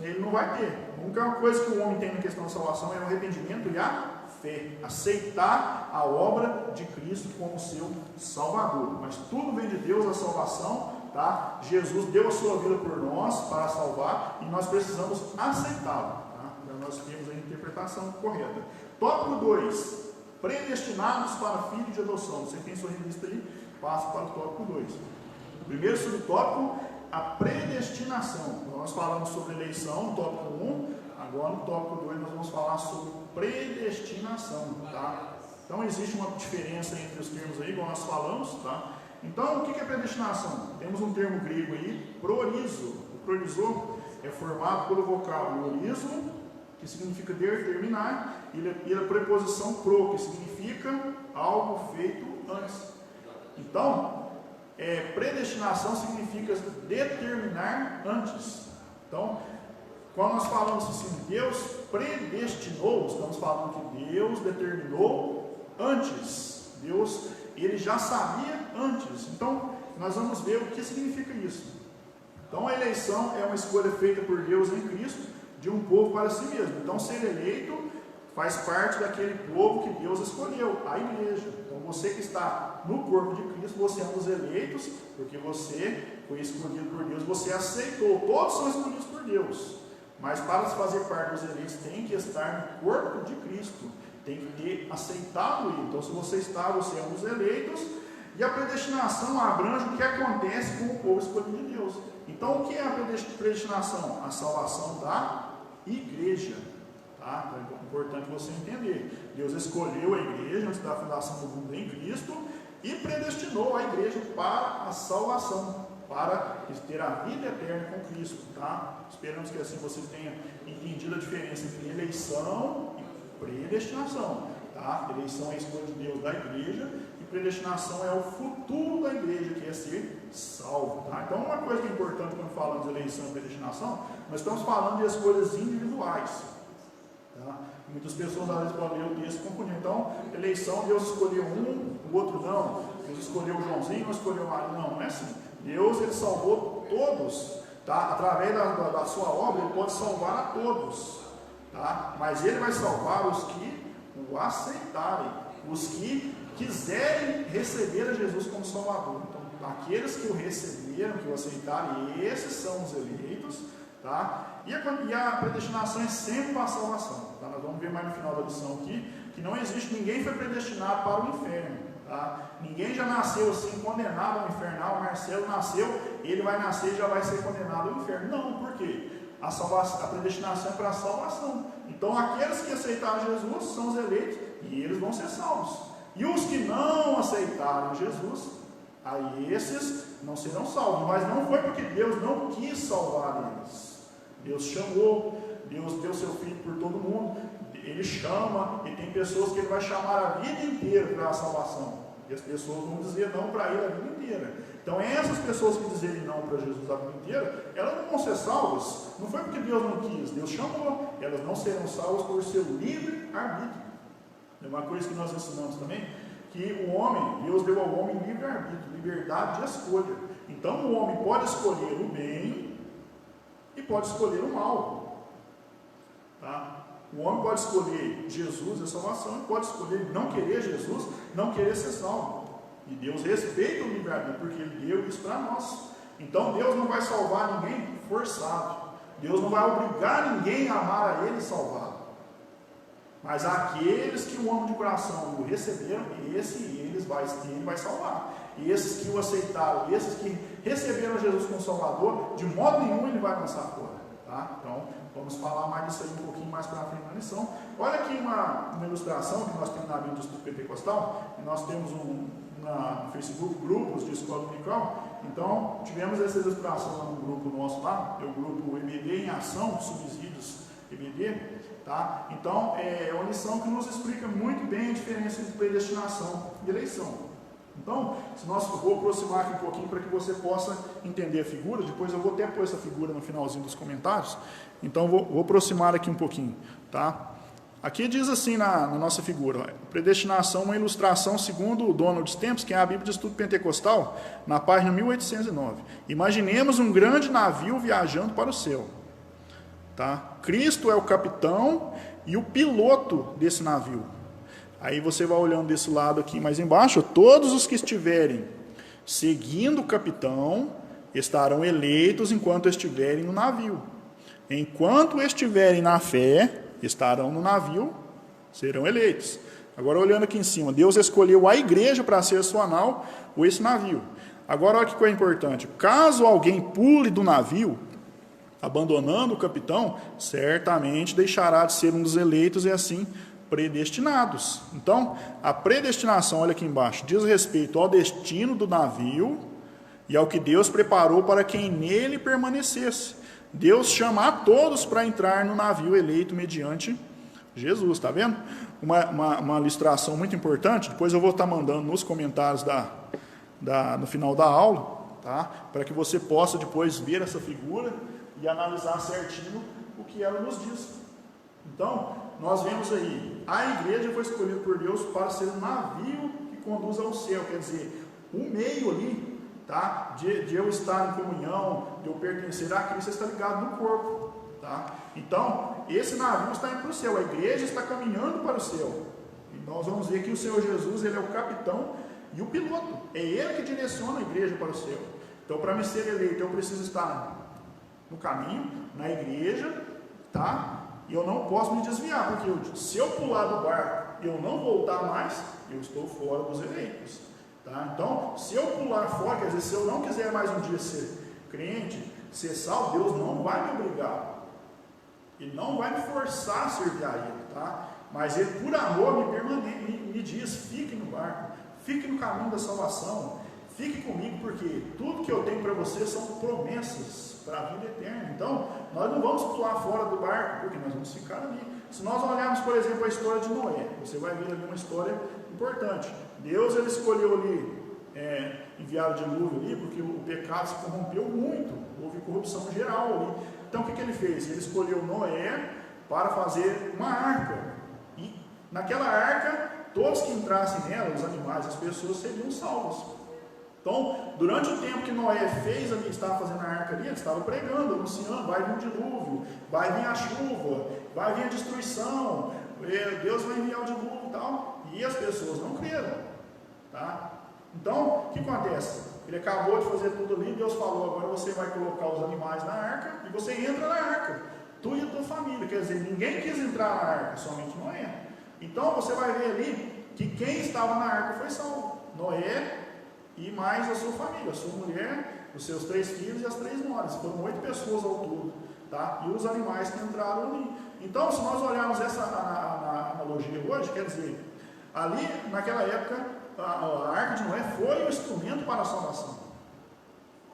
ele não vai ter. A única coisa que o homem tem na questão da salvação é o arrependimento e a fé, aceitar a obra de Cristo como seu Salvador. Mas tudo vem de Deus, a salvação, tá? Jesus deu a sua vida por nós para salvar e nós precisamos aceitá-lo. Tá? Então nós temos a interpretação correta. Tópico 2: predestinados para filho de adoção. Você tem sua revista aí? Passa para o tópico 2. O primeiro subtópico, a predestinação. Nós falamos sobre eleição no tópico 1, agora no tópico 2 nós vamos falar sobre predestinação, tá? Então existe uma diferença entre os termos aí, igual nós falamos, tá? Então o que é predestinação? Temos um termo grego aí, prorizo. O prorizo é formado pelo vocábulo orizo, que significa determinar, e a preposição pro, que significa algo feito antes. Então, predestinação significa determinar antes. Então, quando nós falamos assim, Deus predestinou, estamos falando que Deus determinou antes. Deus, Ele já sabia antes. Então, nós vamos ver o que significa isso. Então, a eleição é uma escolha feita por Deus em Cristo de um povo para si mesmo. Então, ser eleito faz parte daquele povo que Deus escolheu, a igreja. Então, você que está no corpo de Cristo, você é um dos eleitos, porque você foi escolhido por Deus, você aceitou. Todos são escolhidos por Deus. Mas para se fazer parte dos eleitos, tem que estar no corpo de Cristo, tem que ter aceitado Ele. Então, se você está, você é um dos eleitos, e a predestinação abrange o que acontece com o povo escolhido de Deus. Então, o que é a predestinação? A salvação da igreja. Tá? Então, é importante você entender. Deus escolheu a igreja antes da fundação do mundo em Cristo e predestinou a igreja para a salvação, para ter a vida eterna com Cristo. Tá? Esperamos que assim você tenha entendido a diferença entre eleição e predestinação. Tá? Eleição é a escolha de Deus da igreja e predestinação é o futuro da igreja, que é ser salvo. Tá? Então, uma coisa que é importante quando falamos de eleição e predestinação, nós estamos falando de escolhas individuais. Tá? Muitas pessoas às vezes podem ler o texto e confundir. Então, eleição, Deus escolheu um, o outro não. Deus escolheu o Joãozinho, não escolheu o Maria. Não, não é assim. Deus, Ele salvou todos. Tá? Através da sua obra, Ele pode salvar a todos. Tá? Mas Ele vai salvar os que o aceitarem, os que quiserem receber a Jesus como Salvador. Então, aqueles que o receberam, que o aceitaram, esses são os eleitos. Tá? E a predestinação é sempre para a salvação. Tá? Nós vamos ver mais no final da lição aqui que não existe, ninguém foi predestinado para o inferno. Tá? Ninguém já nasceu assim condenado ao inferno. O Marcelo nasceu, ele vai nascer e já vai ser condenado ao inferno. Não, por quê? A predestinação é para a salvação. Então aqueles que aceitaram Jesus são os eleitos e eles vão ser salvos. E os que não aceitaram Jesus, aí esses não serão salvos. Mas não foi porque Deus não quis salvar eles. Deus chamou, Deus deu seu Filho por todo mundo. Ele chama, e tem pessoas que Ele vai chamar a vida inteira para a salvação. E as pessoas vão dizer não para Ele a vida inteira. Então essas pessoas que dizerem não para Jesus a vida inteira, elas não vão ser salvas. Não foi porque Deus não quis, Deus chamou. Elas não serão salvas por seu livre arbítrio. É uma coisa que nós ensinamos também, que o homem, Deus deu ao homem livre arbítrio, liberdade de escolha. Então o homem pode escolher o bem e pode escolher o mal. Tá? O homem pode escolher Jesus, a salvação, e pode escolher não querer Jesus, não querer ser salvo. E Deus respeita o livre-arbítrio, porque Ele deu isso para nós. Então Deus não vai salvar ninguém forçado. Deus não vai obrigar ninguém a amar a Ele salvado. Mas aqueles que o amam de coração o receberam, Ele vai salvar. E esses que o aceitaram, esses que receberam Jesus como Salvador, de modo nenhum Ele vai lançar fora. Tá? Então, vamos falar mais disso aí um pouquinho mais para frente na lição. Olha aqui uma ilustração que nós temos na Bíblia do Estudo Pentecostal. Nós temos no Facebook, grupos de escola dominical. Então, tivemos essa ilustração lá no grupo nosso lá, é o grupo EBD em Ação, Subsídios EBD, tá? Então, é uma lição que nos explica muito bem a diferença entre predestinação e eleição. Então, vou aproximar aqui um pouquinho para que você possa entender a figura. Depois eu vou até pôr essa figura no finalzinho dos comentários. Então, vou aproximar aqui um pouquinho, tá? Aqui diz assim na nossa figura, predestinação, uma ilustração segundo o Donald Stamps, que é a Bíblia de Estudo Pentecostal, na página 1809. Imaginemos um grande navio viajando para o céu. Tá? Cristo é o capitão e o piloto desse navio. Aí você vai olhando desse lado aqui mais embaixo, todos os que estiverem seguindo o capitão estarão eleitos enquanto estiverem no navio. Enquanto estiverem na fé, estarão no navio, serão eleitos. Agora olhando aqui em cima, Deus escolheu a igreja para ser a sua nau ou esse navio. Agora olha que coisa importante, caso alguém pule do navio, abandonando o capitão, certamente deixará de ser um dos eleitos e assim predestinados. Então, a predestinação, olha aqui embaixo, diz respeito ao destino do navio e ao que Deus preparou para quem nele permanecesse. Deus chama a todos para entrar no navio eleito mediante Jesus, está vendo? Uma ilustração muito importante, depois eu vou estar mandando nos comentários no final da aula, tá? Para que você possa depois ver essa figura e analisar certinho o que ela nos diz. Então, nós vemos aí, a igreja foi escolhida por Deus para ser um navio que conduz ao céu, quer dizer, o meio ali, tá? De eu estar em comunhão, de eu pertencer a Cristo, está ligado no corpo, tá? Então, esse navio está indo para o céu, a igreja está caminhando para o céu. E nós vamos ver que o Senhor Jesus, ele é o capitão e o piloto, é ele que direciona a igreja para o céu. Então, para me ser eleito, eu preciso estar no caminho, na igreja, tá? E eu não posso me desviar, porque se eu pular do barco e eu não voltar mais, eu estou fora dos eleitos, tá? Então, se eu pular fora, quer dizer, se eu não quiser mais um dia ser crente, ser salvo, Deus não vai me obrigar, Ele não vai me forçar a servir a Ele, tá? Mas Ele, por amor, me diz, fique no barco, fique no caminho da salvação, fique comigo, porque tudo que eu tenho para você são promessas para a vida eterna. Então, nós não vamos pular fora do barco, porque nós vamos ficar ali. Se nós olharmos, por exemplo, a história de Noé, você vai ver ali uma história importante. Deus, ele escolheu ali, enviar o dilúvio ali, porque o pecado se corrompeu muito, houve corrupção geral ali. Então, o que ele fez? Ele escolheu Noé para fazer uma arca. E naquela arca, todos que entrassem nela, os animais, as pessoas, seriam salvos. Então, durante o tempo que Noé fez ali, estava fazendo a arca ali, ele estava pregando, anunciando, vai vir um dilúvio, vai vir a chuva, vai vir a destruição, Deus vai enviar o dilúvio e tal, e as pessoas não creram, tá? Então, o que acontece? Ele acabou de fazer tudo ali, Deus falou, agora você vai colocar os animais na arca, e você entra na arca, tu e a tua família, quer dizer, ninguém quis entrar na arca, somente Noé. Então, você vai ver ali, que quem estava na arca foi salvo, Noé, e mais a sua família, a sua mulher, os seus 3 filhos e as 3 noras. Foram 8 pessoas ao todo, tá? E os animais que entraram ali. Então, se nós olharmos essa analogia hoje, quer dizer, ali naquela época, a arca de Noé foi o instrumento para a salvação,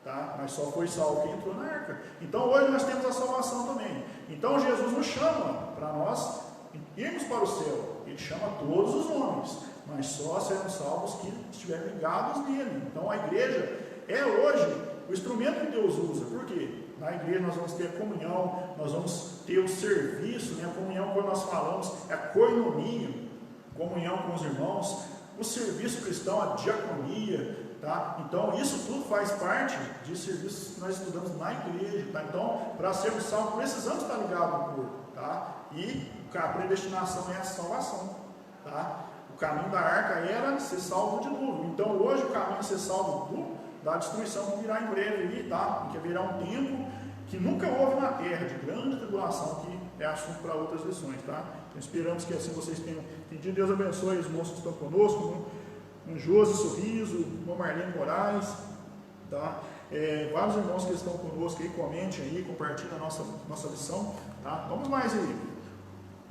tá? Mas só foi salvo quem entrou na arca. Então, hoje nós temos a salvação também. Então, Jesus nos chama para nós irmos para o céu. Ele chama todos os homens, mas só serão salvos que estiverem ligados nele. Então a igreja é hoje o instrumento que Deus usa. Por quê? Na igreja nós vamos ter a comunhão, nós vamos ter o serviço, né? A comunhão, quando nós falamos, é a koinonia, comunhão com os irmãos, o serviço cristão, a diaconia, tá? Então isso tudo faz parte de serviços que nós estudamos na igreja, tá? Então, para sermos salvos, precisamos estar ligados no corpo, tá? E a predestinação é a salvação, tá? O caminho da arca era ser salvo do dilúvio. Então hoje o caminho é ser salvo da destruição que virá em breve ali, tá? Que virá um tempo que nunca houve na terra, de grande tribulação, que é assunto para outras lições, tá? Então esperamos que assim vocês tenham entendido. Deus abençoe os moços que estão conosco, o Josi Sorriso, o Marlene Moraes, tá? Vários irmãos que estão conosco aí, comente aí, compartilhem a nossa lição, tá? Vamos mais aí.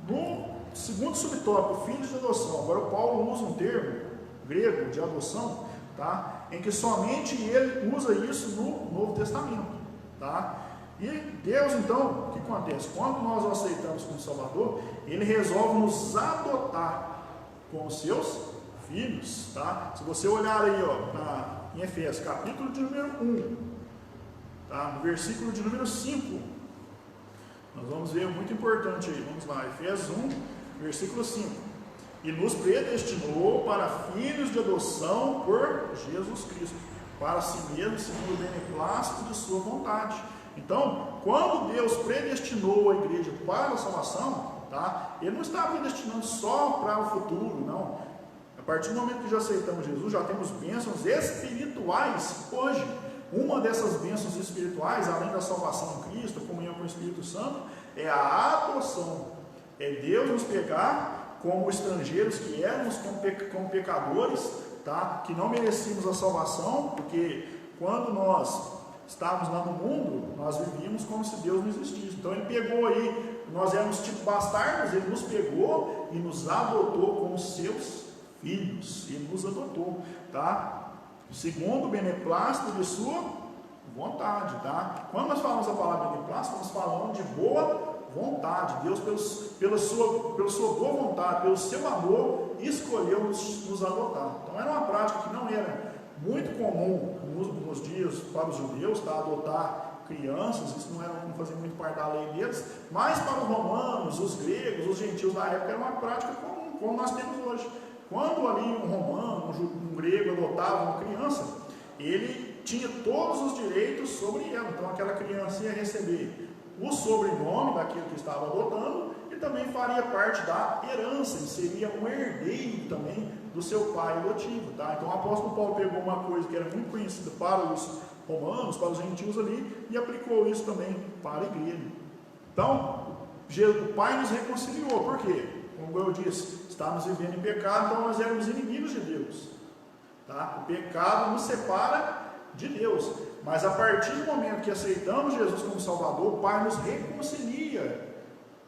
No segundo subtópico, filhos de adoção. Agora o Paulo usa um termo grego de adoção tá? Em que somente ele usa isso no Novo Testamento, tá? E Deus, então, o que acontece? Quando nós o aceitamos como Salvador, Ele resolve nos adotar como seus filhos, tá? Se você olhar aí, ó, em Efésios, capítulo de número 1, tá? No versículo de número 5, nós vamos ver, muito importante aí, vamos lá, Efésios 1, versículo 5. E nos predestinou para filhos de adoção por Jesus Cristo, para si mesmo, segundo o beneplácito de sua vontade. Então, quando Deus predestinou a igreja para a salvação, tá? Ele não está predestinando só para o futuro, não. A partir do momento que já aceitamos Jesus, já temos bênçãos espirituais hoje. Uma dessas bênçãos espirituais, além da salvação em Cristo, a comunhão com o Espírito Santo, é a adoção. É Deus nos pegar como estrangeiros que éramos, como pecadores, tá? Que não merecíamos a salvação, porque quando nós estávamos lá no mundo, nós vivíamos como se Deus não existisse. Então Ele pegou aí, nós éramos tipo bastardos, Ele nos pegou e nos adotou como seus filhos. Ele nos adotou, tá? Segundo o beneplácito de sua vontade, tá? Quando nós falamos a palavra beneplácito, nós falamos de boa vontade. Deus, pela sua boa vontade, pelo seu amor, escolheu nos adotar. Então era uma prática que não era muito comum nos dias para os judeus, tá? Adotar crianças, isso não fazia muito parte da lei deles, mas para os romanos, os gregos, os gentios da época era uma prática comum, como nós temos hoje. Quando ali um romano, um grego adotava uma criança, ele tinha todos os direitos sobre ela. Então aquela criança ia receber o sobrenome daquele que estava adotando e também faria parte da herança, ele seria um herdeiro também do seu pai adotivo, tá? Então o apóstolo Paulo pegou uma coisa que era muito conhecida para os romanos, para os gentios ali, e aplicou isso também para a igreja. Então, o Pai nos reconciliou, por quê? Como eu disse, estávamos vivendo em pecado, então nós éramos inimigos de Deus, tá? O pecado nos separa de Deus, mas a partir do momento que aceitamos Jesus como Salvador, o Pai nos reconcilia,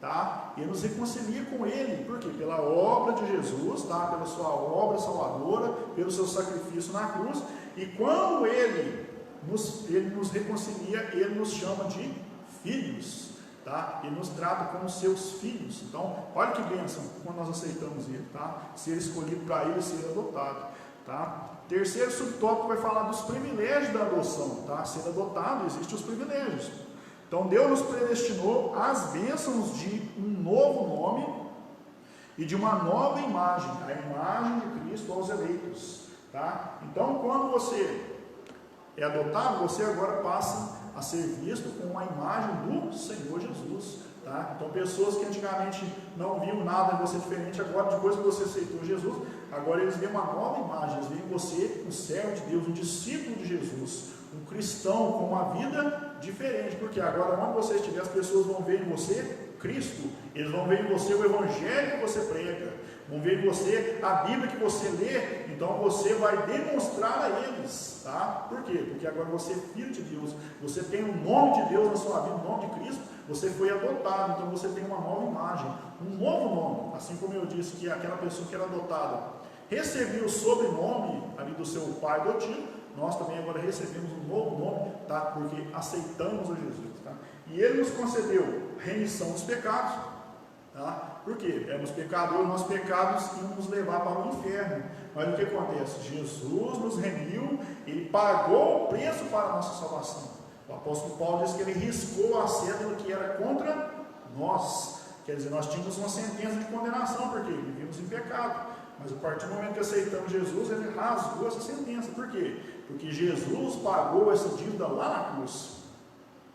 tá? Ele nos reconcilia com Ele, por quê? Pela obra de Jesus, tá? Pela sua obra salvadora, pelo seu sacrifício na cruz, e quando Ele nos reconcilia, Ele nos chama de filhos, tá? Ele nos trata como seus filhos. Então, olha que bênção quando nós aceitamos Ele, tá? Ser escolhido para Ele, ser adotado, tá? Terceiro subtópico vai falar dos privilégios da adoção, tá? Ser adotado, existem os privilégios. Então, Deus nos predestinou às bênçãos de um novo nome e de uma nova imagem, a imagem de Cristo aos eleitos, tá? Então, quando você é adotado, você agora passa a ser visto com a imagem do Senhor Jesus, tá? Então, pessoas que antigamente não viam nada em você diferente, agora, depois que você aceitou Jesus, agora eles veem uma nova imagem, eles veem você um servo de Deus, um discípulo de Jesus, um cristão com uma vida diferente, porque agora onde você estiver, as pessoas vão ver em você Cristo, eles vão ver em você o Evangelho que você prega, vão ver em você a Bíblia que você lê, então você vai demonstrar a eles, tá? Por quê? Porque agora você é filho de Deus, você tem o nome de Deus na sua vida, o nome de Cristo, você foi adotado, então você tem uma nova imagem, um novo nome, assim como eu disse que aquela pessoa que era adotada recebia o sobrenome ali do seu pai adotivo, nós também agora recebemos um novo nome, tá? Porque aceitamos a Jesus, tá? E Ele nos concedeu remissão dos pecados, tá? Porque éramos pecadores, nossos pecados iam nos levar para o inferno. Mas o que acontece? Jesus nos remiu, Ele pagou o preço para a nossa salvação. O apóstolo Paulo diz que ele riscou a cédula que era contra nós. Quer dizer, nós tínhamos uma sentença de condenação, porque vivíamos em pecado. Mas a partir do momento que aceitamos Jesus, Ele rasgou essa sentença. Por quê? Porque Jesus pagou essa dívida lá na cruz.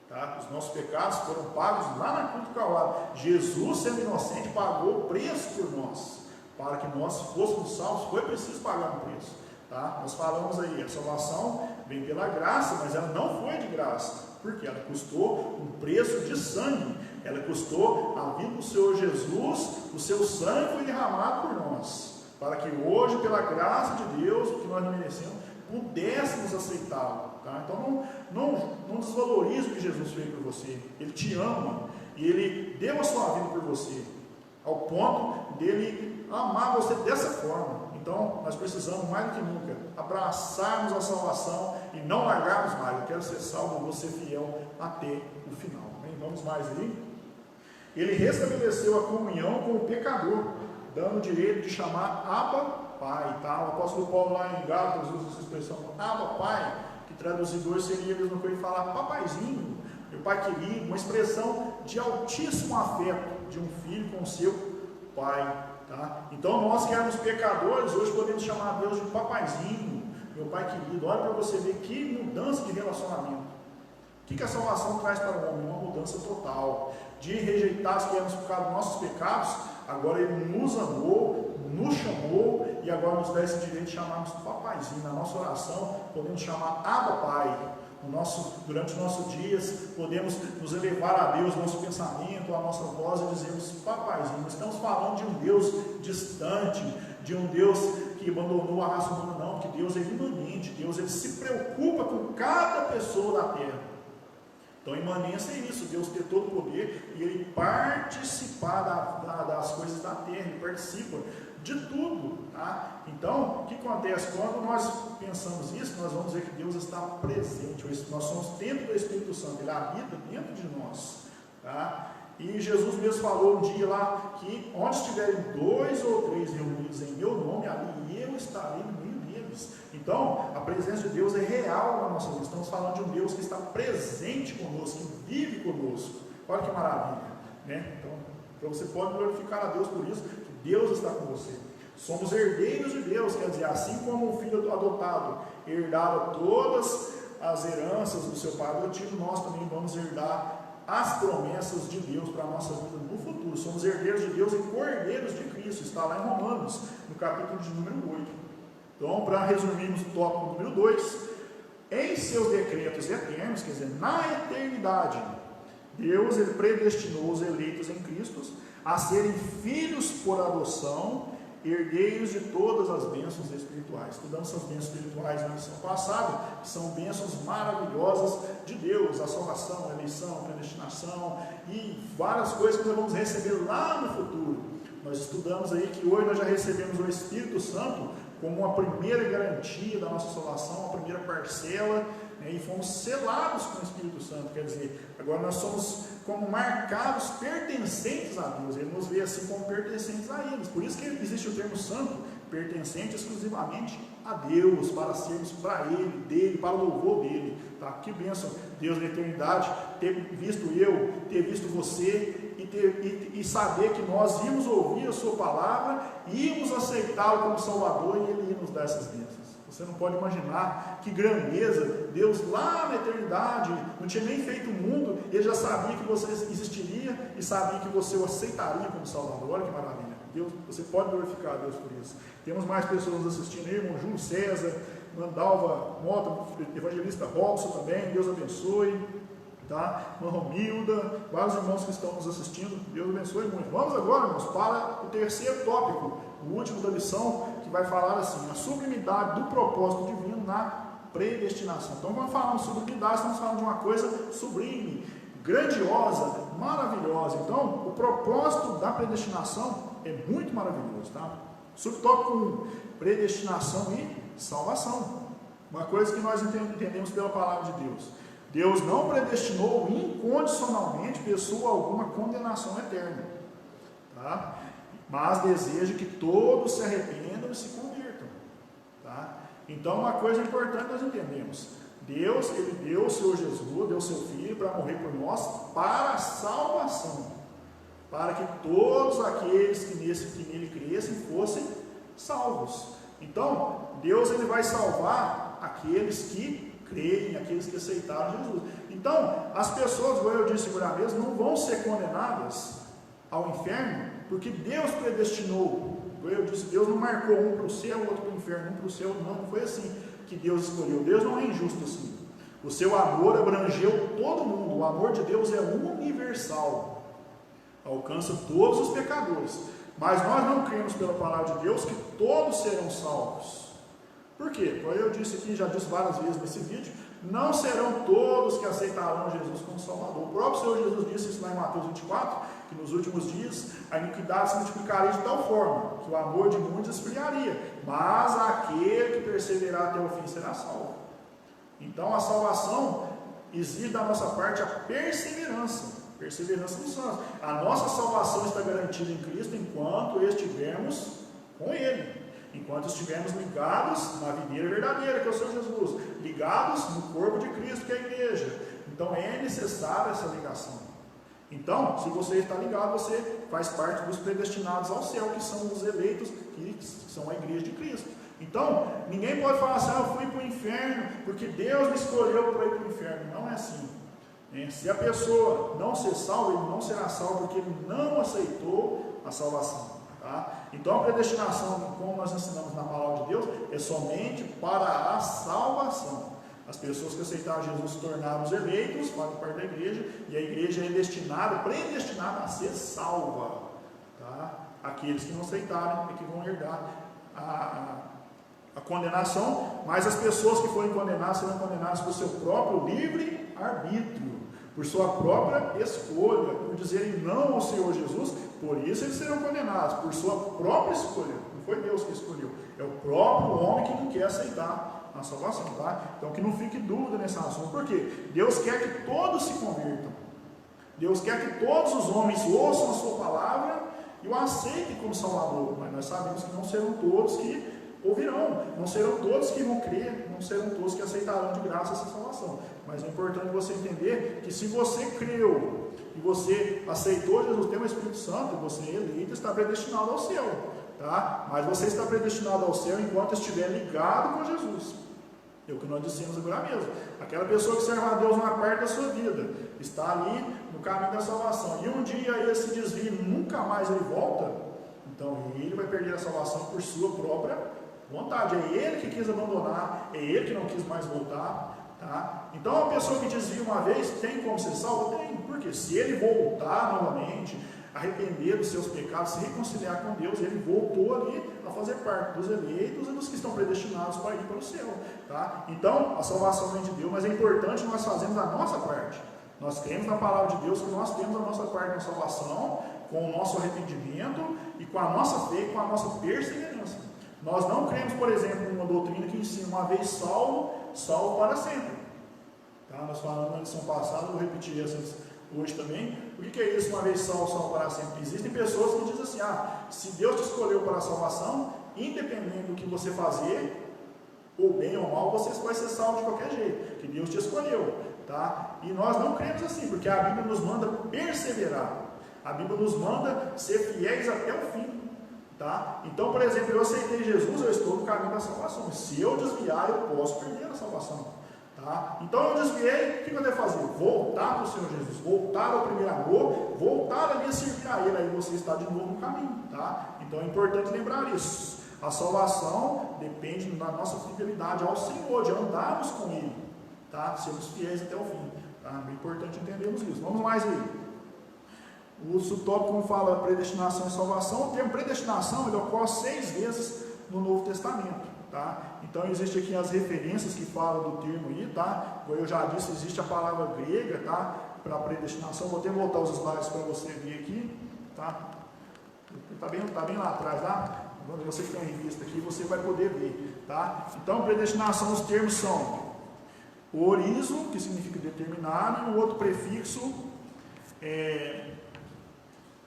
Tá? Os nossos pecados foram pagos lá na cruz do Calvário. Jesus, sendo inocente, pagou o preço por nós. Para que nós fôssemos salvos, foi preciso pagar um preço. Tá? Nós falamos aí, a salvação vem pela graça, mas ela não foi de graça. Porque ela custou um preço de sangue. Ela custou a vida do Senhor Jesus, o seu sangue foi derramado por nós. Para que hoje, pela graça de Deus, o que nós não merecemos, pudéssemos aceitá-lo. Tá? Então não desvalorize o que Jesus fez por você. Ele te ama e Ele deu a sua vida por você, ao ponto dele amar você dessa forma. Então, nós precisamos, mais do que nunca, abraçarmos a salvação e não largarmos mais. Eu quero ser salvo, eu vou ser fiel até o final. Amém? Vamos mais aí? Ele restabeleceu a comunhão com o pecador, dando o direito de chamar Abba Pai. Tá? O apóstolo Paulo lá em Gálatas usa essa expressão Abba Pai, que traduzidor seria a mesma coisa que falar papaizinho, meu pai querido, uma expressão de altíssimo afeto de um filho com seu pai. Tá? Então nós que éramos pecadores, hoje podemos chamar Deus de papaizinho, meu pai querido. Olha para você ver que mudança de relacionamento. O que a salvação traz para o homem? Uma mudança total, de rejeitar os que éramos por causa dos nossos pecados. Agora Ele nos amou, nos chamou e agora nos dá esse direito de chamarmos papaizinho. Na nossa oração podemos chamar Abba Pai. Durante os nossos dias podemos nos elevar a Deus, nosso pensamento, a nossa voz e dizermos papaizinho. Não estamos falando de um Deus distante, de um Deus que abandonou a raça humana, não, que Deus é imanente. Deus ele se preocupa com cada pessoa da terra. Então, imanência é isso, Deus ter todo o poder e Ele participar das coisas da terra, Ele participa de tudo. Tá? Então, o que acontece? Quando nós pensamos isso, nós vamos ver que Deus está presente, nós somos templo do Espírito Santo, Ele habita dentro de nós. Tá? E Jesus mesmo falou um dia lá que onde estiverem 2 ou 3 reunidos em meu nome, ali eu estarei no meio deles. Então, a presença de Deus é real na nossa vida. Estamos falando de um Deus que está presente conosco, que vive conosco. Olha que maravilha, né? Então você pode glorificar a Deus por isso, que Deus está com você. Somos herdeiros de Deus, quer dizer, assim como um filho adotado herdava todas as heranças do seu pai adotivo, nós também vamos herdar as promessas de Deus para a nossa vida no futuro. Somos herdeiros de Deus e cordeiros de Cristo. Está lá em Romanos, no capítulo de número 8. Então, para resumirmos o tópico número 2, em seus decretos eternos, quer dizer, na eternidade, Deus ele predestinou os eleitos em Cristo a serem filhos por adoção, herdeiros de todas as bênçãos espirituais. Estudamos essas bênçãos espirituais na lição passada, que são bênçãos maravilhosas de Deus, a salvação, a eleição, a predestinação e várias coisas que nós vamos receber lá no futuro. Nós estudamos aí que hoje nós já recebemos o Espírito Santo como uma primeira garantia da nossa salvação, a primeira parcela, né, e fomos selados com o Espírito Santo, quer dizer, agora nós somos como marcados pertencentes a Deus, Ele nos vê assim como pertencentes a Ele, por isso que existe o termo santo, pertencente exclusivamente a Deus, para sermos para Ele, dele, para o louvor dele. Tá? Que bênção, Deus na eternidade, ter visto eu, ter visto você, e saber que nós íamos ouvir a sua palavra, íamos aceitá-lo como Salvador e Ele ia nos dar essas bênçãos. Você não pode imaginar que grandeza, Deus lá na eternidade, não tinha nem feito o mundo, Ele já sabia que você existiria e sabia que você o aceitaria como Salvador. Olha que maravilha. Deus, você pode glorificar a Deus por isso. Temos mais pessoas assistindo aí, irmão Júlio César, Mandalva Mota, evangelista Robson também, Deus abençoe. Tá? Irmã Romilda, vários irmãos que estão nos assistindo, Deus abençoe muito. Vamos agora, irmãos, para o terceiro tópico, o último da lição, que vai falar assim, a sublimidade do propósito divino na predestinação. Então, quando falamos de sublimidade, estamos falando de uma coisa sublime, grandiosa, maravilhosa. Então, o propósito da predestinação é muito maravilhoso. Tá? Subtópico 1, predestinação e salvação. Uma coisa que nós entendemos pela palavra de Deus. Deus não predestinou incondicionalmente pessoa alguma condenação eterna, tá? Mas deseja que todos se arrependam e se convertam. Tá? Então, uma coisa importante nós entendemos: Deus, Ele deu o Senhor Jesus, deu o seu Filho para morrer por nós, para a salvação, para que todos aqueles que nele crescem fossem salvos. Então, Deus ele vai salvar aqueles que creem, aqueles que aceitaram Jesus. Então, as pessoas, como eu disse por vez, não vão ser condenadas ao inferno, porque Deus predestinou. Como eu disse, Deus não marcou um para o céu, outro para o inferno, um para o céu, não foi assim que Deus escolheu. Deus não é injusto assim. O seu amor abrangeu todo mundo. O amor de Deus é universal, alcança todos os pecadores. Mas nós não cremos pela palavra de Deus que todos serão salvos. Por quê? Como eu disse aqui, já disse várias vezes nesse vídeo, não serão todos que aceitarão Jesus como Salvador. O próprio Senhor Jesus disse isso lá em Mateus 24, que nos últimos dias a iniquidade se multiplicaria de tal forma que o amor de muitos esfriaria, mas aquele que perseverar até o fim será salvo. Então a salvação exige da nossa parte a perseverança dos santos. A nossa salvação está garantida em Cristo enquanto estivermos com Ele, enquanto estivermos ligados na videira verdadeira, que é o Senhor Jesus, ligados no corpo de Cristo, que é a igreja. Então é necessária essa ligação. Então, se você está ligado, você faz parte dos predestinados ao céu, que são os eleitos, que são a igreja de Cristo. Então, ninguém pode falar assim, eu fui para o inferno, porque Deus me escolheu para ir para o inferno. Não é assim. Se a pessoa não ser salvo, ele não será salvo, porque ele não aceitou a salvação. Tá? Então, a predestinação, como nós ensinamos na palavra de Deus, é somente para a salvação. As pessoas que aceitaram Jesus se tornaram os eleitos, fazem parte da igreja, e a igreja é predestinada a ser salva. Tá? Aqueles que não aceitaram é que vão herdar a condenação, mas as pessoas que forem condenadas serão condenadas por seu próprio livre arbítrio, por sua própria escolha, por dizerem não ao Senhor Jesus. Por isso eles serão condenados, por sua própria escolha. Não foi Deus que escolheu, é o próprio homem que não quer aceitar a salvação. Tá? Então que não fique dúvida nesse assunto. Por quê? Deus quer que todos se convertam. Deus quer que todos os homens ouçam a sua palavra e o aceitem como Salvador. Mas nós sabemos que não serão todos que ouvirão, não serão todos que vão crer, não serão todos que aceitarão de graça essa salvação. Mas é importante você entender que se você creu e você aceitou Jesus, tem o Espírito Santo, você é eleito, está predestinado ao céu. Tá? Mas você está predestinado ao céu enquanto estiver ligado com Jesus. É o que nós dissemos agora mesmo. Aquela pessoa que serve a Deus uma parte da sua vida, está ali no caminho da salvação, e um dia ele se desvia e nunca mais ele volta, então ele vai perder a salvação por sua própria vontade. É ele que quis abandonar, é ele que não quis mais voltar. Tá? Então a pessoa que desvia uma vez tem como ser salvo? Tem, porque se ele voltar novamente, arrepender dos seus pecados, se reconciliar com Deus, ele voltou ali a fazer parte dos eleitos e dos que estão predestinados para ir para o céu. Tá? Então a salvação vem de Deus, mas é importante nós fazermos a nossa parte. Nós cremos na palavra de Deus que nós temos a nossa parte na salvação, com o nosso arrependimento e com a nossa fé e com a nossa perseverança. Nós não cremos, por exemplo, numa doutrina que ensina uma vez salvo, salvo para sempre. Tá? Nós falamos na lição passada, vou repetir essas hoje também. O que é isso, uma vez salvo, salvo para sempre? Existem pessoas que dizem assim, se Deus te escolheu para a salvação, independente do que você fazer, ou bem ou mal, você vai ser salvo de qualquer jeito, que Deus te escolheu. Tá? E nós não cremos assim, porque a Bíblia nos manda perseverar. A Bíblia nos manda ser fiéis até o fim. Tá? Então, por exemplo, eu aceitei Jesus, eu estou no caminho da salvação. Se eu desviar, eu posso perder a salvação. Tá? Então eu desviei, o que eu devo fazer? Voltar para o Senhor Jesus, voltar ao primeiro amor, voltar ali a servir a Ele, aí você está de novo no caminho. Tá? Então é importante lembrar isso. A salvação depende da nossa fidelidade ao Senhor, de andarmos com Ele, tá? Sermos fiéis até o fim. Tá? É importante entendermos isso. Vamos mais aí. O subtópico fala predestinação e salvação. O termo predestinação ele ocorre 6 vezes no Novo Testamento. Tá? Então existe aqui as referências que falam do termo aí, tá? Como eu já disse, existe a palavra grega, tá? Para predestinação. Vou até voltar os slides para você ver aqui, tá? Tá bem lá atrás, tá? Você que tem a revista aqui, você vai poder ver, tá? Então predestinação, os termos são o orizo, que significa determinado, e o outro prefixo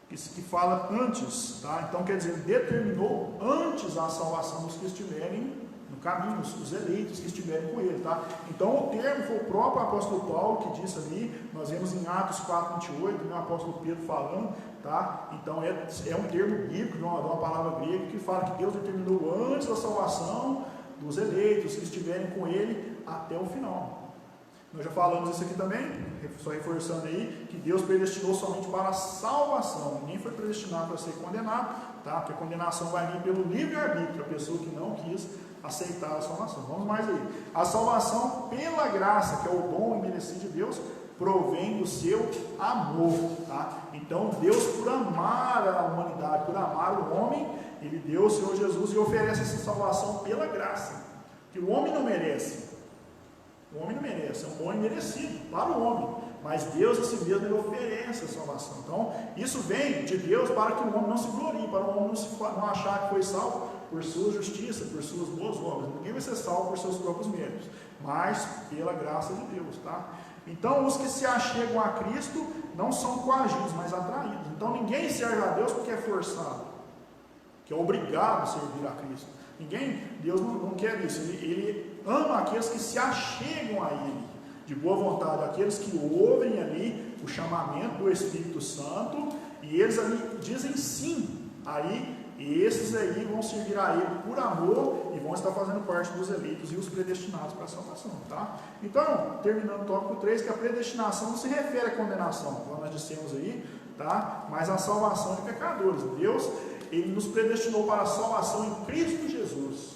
que fala antes, tá? Então quer dizer, determinou antes a salvação dos que estiverem no caminho, os eleitos que estiverem com ele, tá? Então o termo foi o próprio apóstolo Paulo que disse ali, nós vemos em Atos 4:28, o apóstolo Pedro falando, tá? Então é um termo bíblico, de uma palavra grega que fala que Deus determinou antes da salvação dos eleitos que estiverem com ele até o final. Nós já falamos isso aqui também, só reforçando aí, que Deus predestinou somente para a salvação, ninguém foi predestinado para ser condenado, tá? Porque a condenação vai vir pelo livre-arbítrio, a pessoa que não quis aceitar a salvação. Vamos mais aí. A salvação pela graça, que é o dom imerecido de Deus, provém do seu amor, tá? Então Deus, por amar a humanidade, por amar o homem, Ele deu o Senhor Jesus e oferece essa salvação pela graça, que o homem não merece. O homem não merece, é um bom e merecido para o homem, mas Deus a si mesmo ele oferece a salvação. Então, isso vem de Deus para que o homem não se glorie, para o homem não achar que foi salvo por sua justiça, por suas boas obras. Ninguém vai ser salvo por seus próprios méritos, mas pela graça de Deus, tá? Então, os que se achegam a Cristo não são coagidos, mas atraídos. Então, ninguém serve a Deus porque é forçado, que é obrigado a servir a Cristo. Deus não quer isso. Ele ama aqueles que se achegam a Ele, de boa vontade, aqueles que ouvem ali o chamamento do Espírito Santo, e eles ali dizem sim. Aí, esses aí vão servir a Ele por amor e vão estar fazendo parte dos eleitos e os predestinados para a salvação, tá? Então, terminando o tópico 3, que a predestinação não se refere à condenação, como nós dissemos aí, tá? Mas à salvação de pecadores. Deus, Ele nos predestinou para a salvação em Cristo Jesus,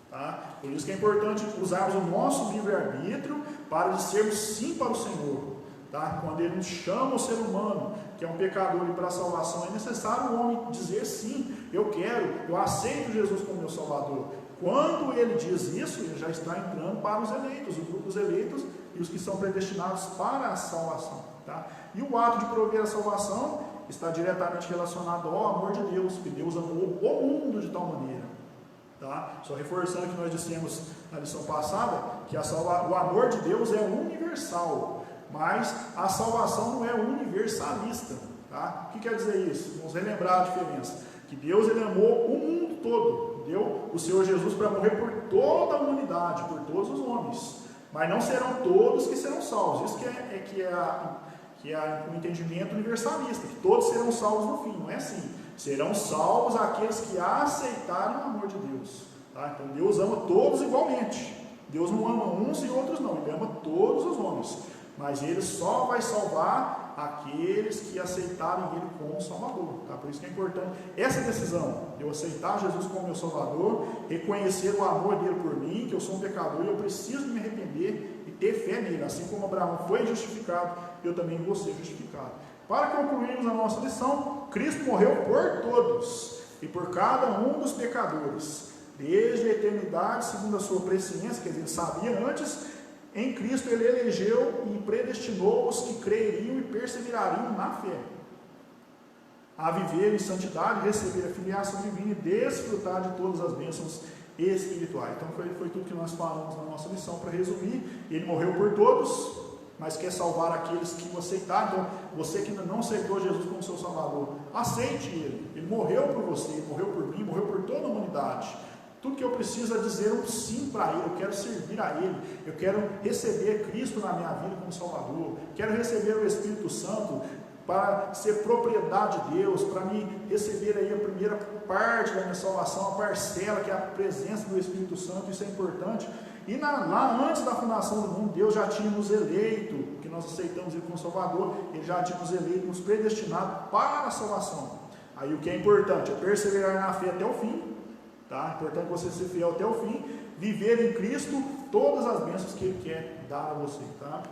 tá? Por isso que é importante usarmos o nosso livre-arbítrio para dizermos sim para o Senhor, tá? Quando Ele nos chama o ser humano, que é um pecador, e para a salvação é necessário o homem dizer sim, eu aceito Jesus como meu Salvador. Quando ele diz isso, ele já está entrando para os eleitos, o grupo dos eleitos e os que são predestinados para a salvação, tá? E o ato de prover a salvação está diretamente relacionado ao amor de Deus, que Deus amou o mundo de tal maneira, tá? Só reforçando o que nós dissemos na lição passada, que o amor de Deus é universal, mas a salvação não é universalista, tá? O que quer dizer isso? Vamos relembrar a diferença, que Deus ele amou o mundo todo, deu o Senhor Jesus para morrer por toda a humanidade, por todos os homens, mas não serão todos que serão salvos. Isso que é um entendimento universalista, que todos serão salvos no fim. Não é assim. Serão salvos aqueles que aceitarem o amor de Deus, tá? Então Deus ama todos igualmente. Deus não ama uns e outros não, Ele ama todos os homens, mas Ele só vai salvar aqueles que aceitarem Ele como Salvador, tá? Por isso que é importante essa decisão, eu aceitar Jesus como meu Salvador, reconhecer o amor dele por mim, que eu sou um pecador e eu preciso me arrepender e ter fé nele, assim como Abraão foi justificado, eu também vou ser justificado. Para concluirmos a nossa lição, Cristo morreu por todos e por cada um dos pecadores, desde a eternidade, segundo a sua presciência, quer dizer, ele sabia antes. Em Cristo Ele elegeu e predestinou os que creriam e perseverariam na fé, a viver em santidade, receber a filiação divina e desfrutar de todas as bênçãos espirituais. Então foi tudo que nós falamos na nossa lição. Para resumir, Ele morreu por todos, mas quer salvar aqueles que o aceitaram. Então, você que ainda não aceitou Jesus como seu Salvador, aceite Ele. Ele morreu por você, Ele morreu por mim, morreu por toda a humanidade. Tudo que eu preciso é dizer um sim para Ele. Eu quero servir a Ele, eu quero receber Cristo na minha vida como Salvador, quero receber o Espírito Santo para ser propriedade de Deus, para me receber aí a primeira parte da minha salvação, a parcela que é a presença do Espírito Santo. Isso é importante. E lá antes da fundação do mundo, Deus já tinha nos eleito, que nós aceitamos Ele como Salvador, Ele já tinha nos eleito, nos predestinado para a salvação. Aí o que é importante é perseverar na fé até o fim. Tá? Importante você ser fiel até o fim, viver em Cristo todas as bênçãos que Ele quer dar a você, tá?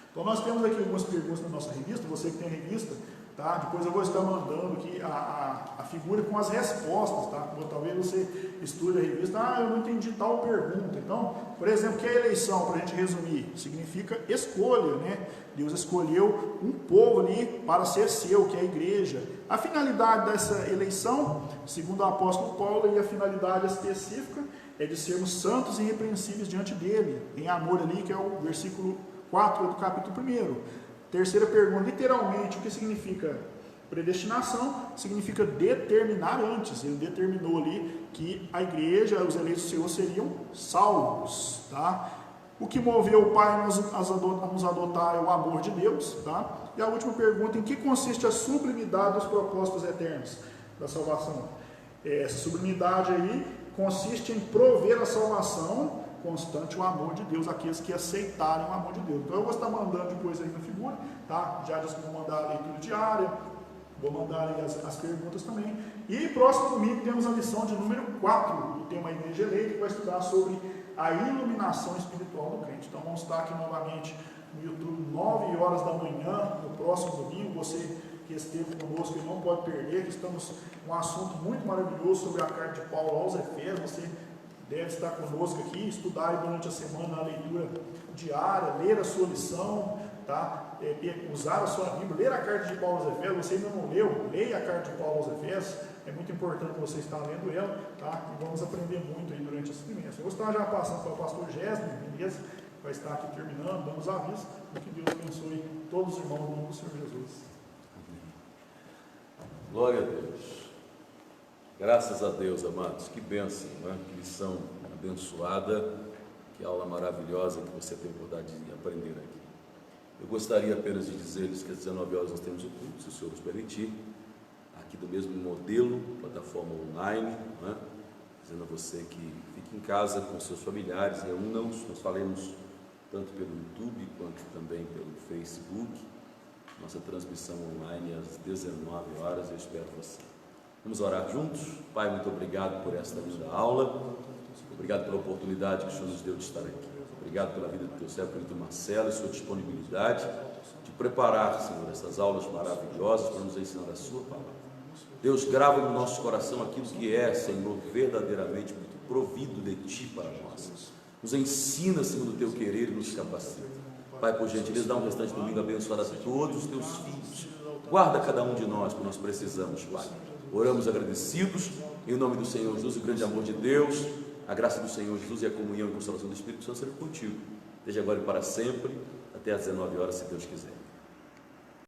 Então nós temos aqui algumas perguntas na nossa revista, você que tem a revista, tá? Depois eu vou estar mandando aqui a figura com as respostas, tá? Talvez você estude a revista, eu não entendi tal pergunta. Então, por exemplo, que é eleição, para a gente resumir, significa escolha, né? Deus escolheu um povo ali para ser seu, que é a igreja. A finalidade dessa eleição, segundo o apóstolo Paulo, e a finalidade específica é de sermos santos e irrepreensíveis diante dele, em amor ali, que é o versículo 4 do capítulo 1. Terceira pergunta, literalmente, o que significa predestinação? Significa determinar antes. Ele determinou ali que a igreja, os eleitos do Senhor seriam salvos, tá? O que moveu o Pai a nos adotar é o amor de Deus, tá? E a última pergunta, em que consiste a sublimidade dos propósitos eternos da salvação? Essa sublimidade aí consiste em prover a salvação constante, o amor de Deus, aqueles que aceitarem o amor de Deus. Então eu vou estar mandando depois aí na figura, tá? Já disse que vou mandar a leitura diária, vou mandar aí as perguntas também. E próximo domingo temos a lição de número 4 do tema Igreja Eleita, que vai estudar sobre a iluminação espiritual do crente. Então vamos estar aqui novamente no YouTube, 9 horas da manhã, no próximo domingo. Você que esteve conosco e não pode perder, que estamos com um assunto muito maravilhoso sobre a carta de Paulo aos Efésios. Você deve estar conosco aqui, estudar aí durante a semana a leitura diária, ler a sua lição, tá? Usar a sua Bíblia, ler a carta de Paulo aos Efésios. Você ainda não leu? Leia a carta de Paulo aos Efésios, é muito importante que você está lendo ela, tá? E vamos aprender muito aí durante esse trimestre. Eu vou estar já passando para o pastor Gésimo, beleza? Vai estar aqui terminando, dando os avisos, e que Deus abençoe todos os irmãos no nome do Senhor Jesus. Glória a Deus. Graças a Deus, amados. Que bênção, né? Que lição abençoada, que aula maravilhosa que você tem oportunidade de aprender aqui. Eu gostaria apenas de dizer-lhes que às 19 horas nós temos o culto, se o Senhor nos permitir, aqui do mesmo modelo, plataforma online, né? Dizendo a você que fique em casa com seus familiares, reúnam-nos, nós falamos tanto pelo YouTube quanto também pelo Facebook, nossa transmissão online às 19 horas, eu espero você. Vamos orar juntos? Pai, muito obrigado por esta linda aula, obrigado pela oportunidade que o Senhor nos deu de estar aqui, obrigado pela vida do teu servo, querido Marcelo, e sua disponibilidade de preparar, Senhor, essas aulas maravilhosas para nos ensinar a sua palavra. Deus, grava no nosso coração aquilo que é, Senhor, verdadeiramente muito provido de Ti para nós. Nos ensina, segundo o Teu querer, e nos capacita. Pai, por gentileza, dá um restante domingo abençoado a todos os Teus filhos. Guarda cada um de nós, porque nós precisamos, Pai. Oramos agradecidos, em nome do Senhor Jesus, o grande amor de Deus, a graça do Senhor Jesus e a comunhão e consolação do Espírito Santo seja contigo, desde agora e para sempre, até às 19 horas, se Deus quiser.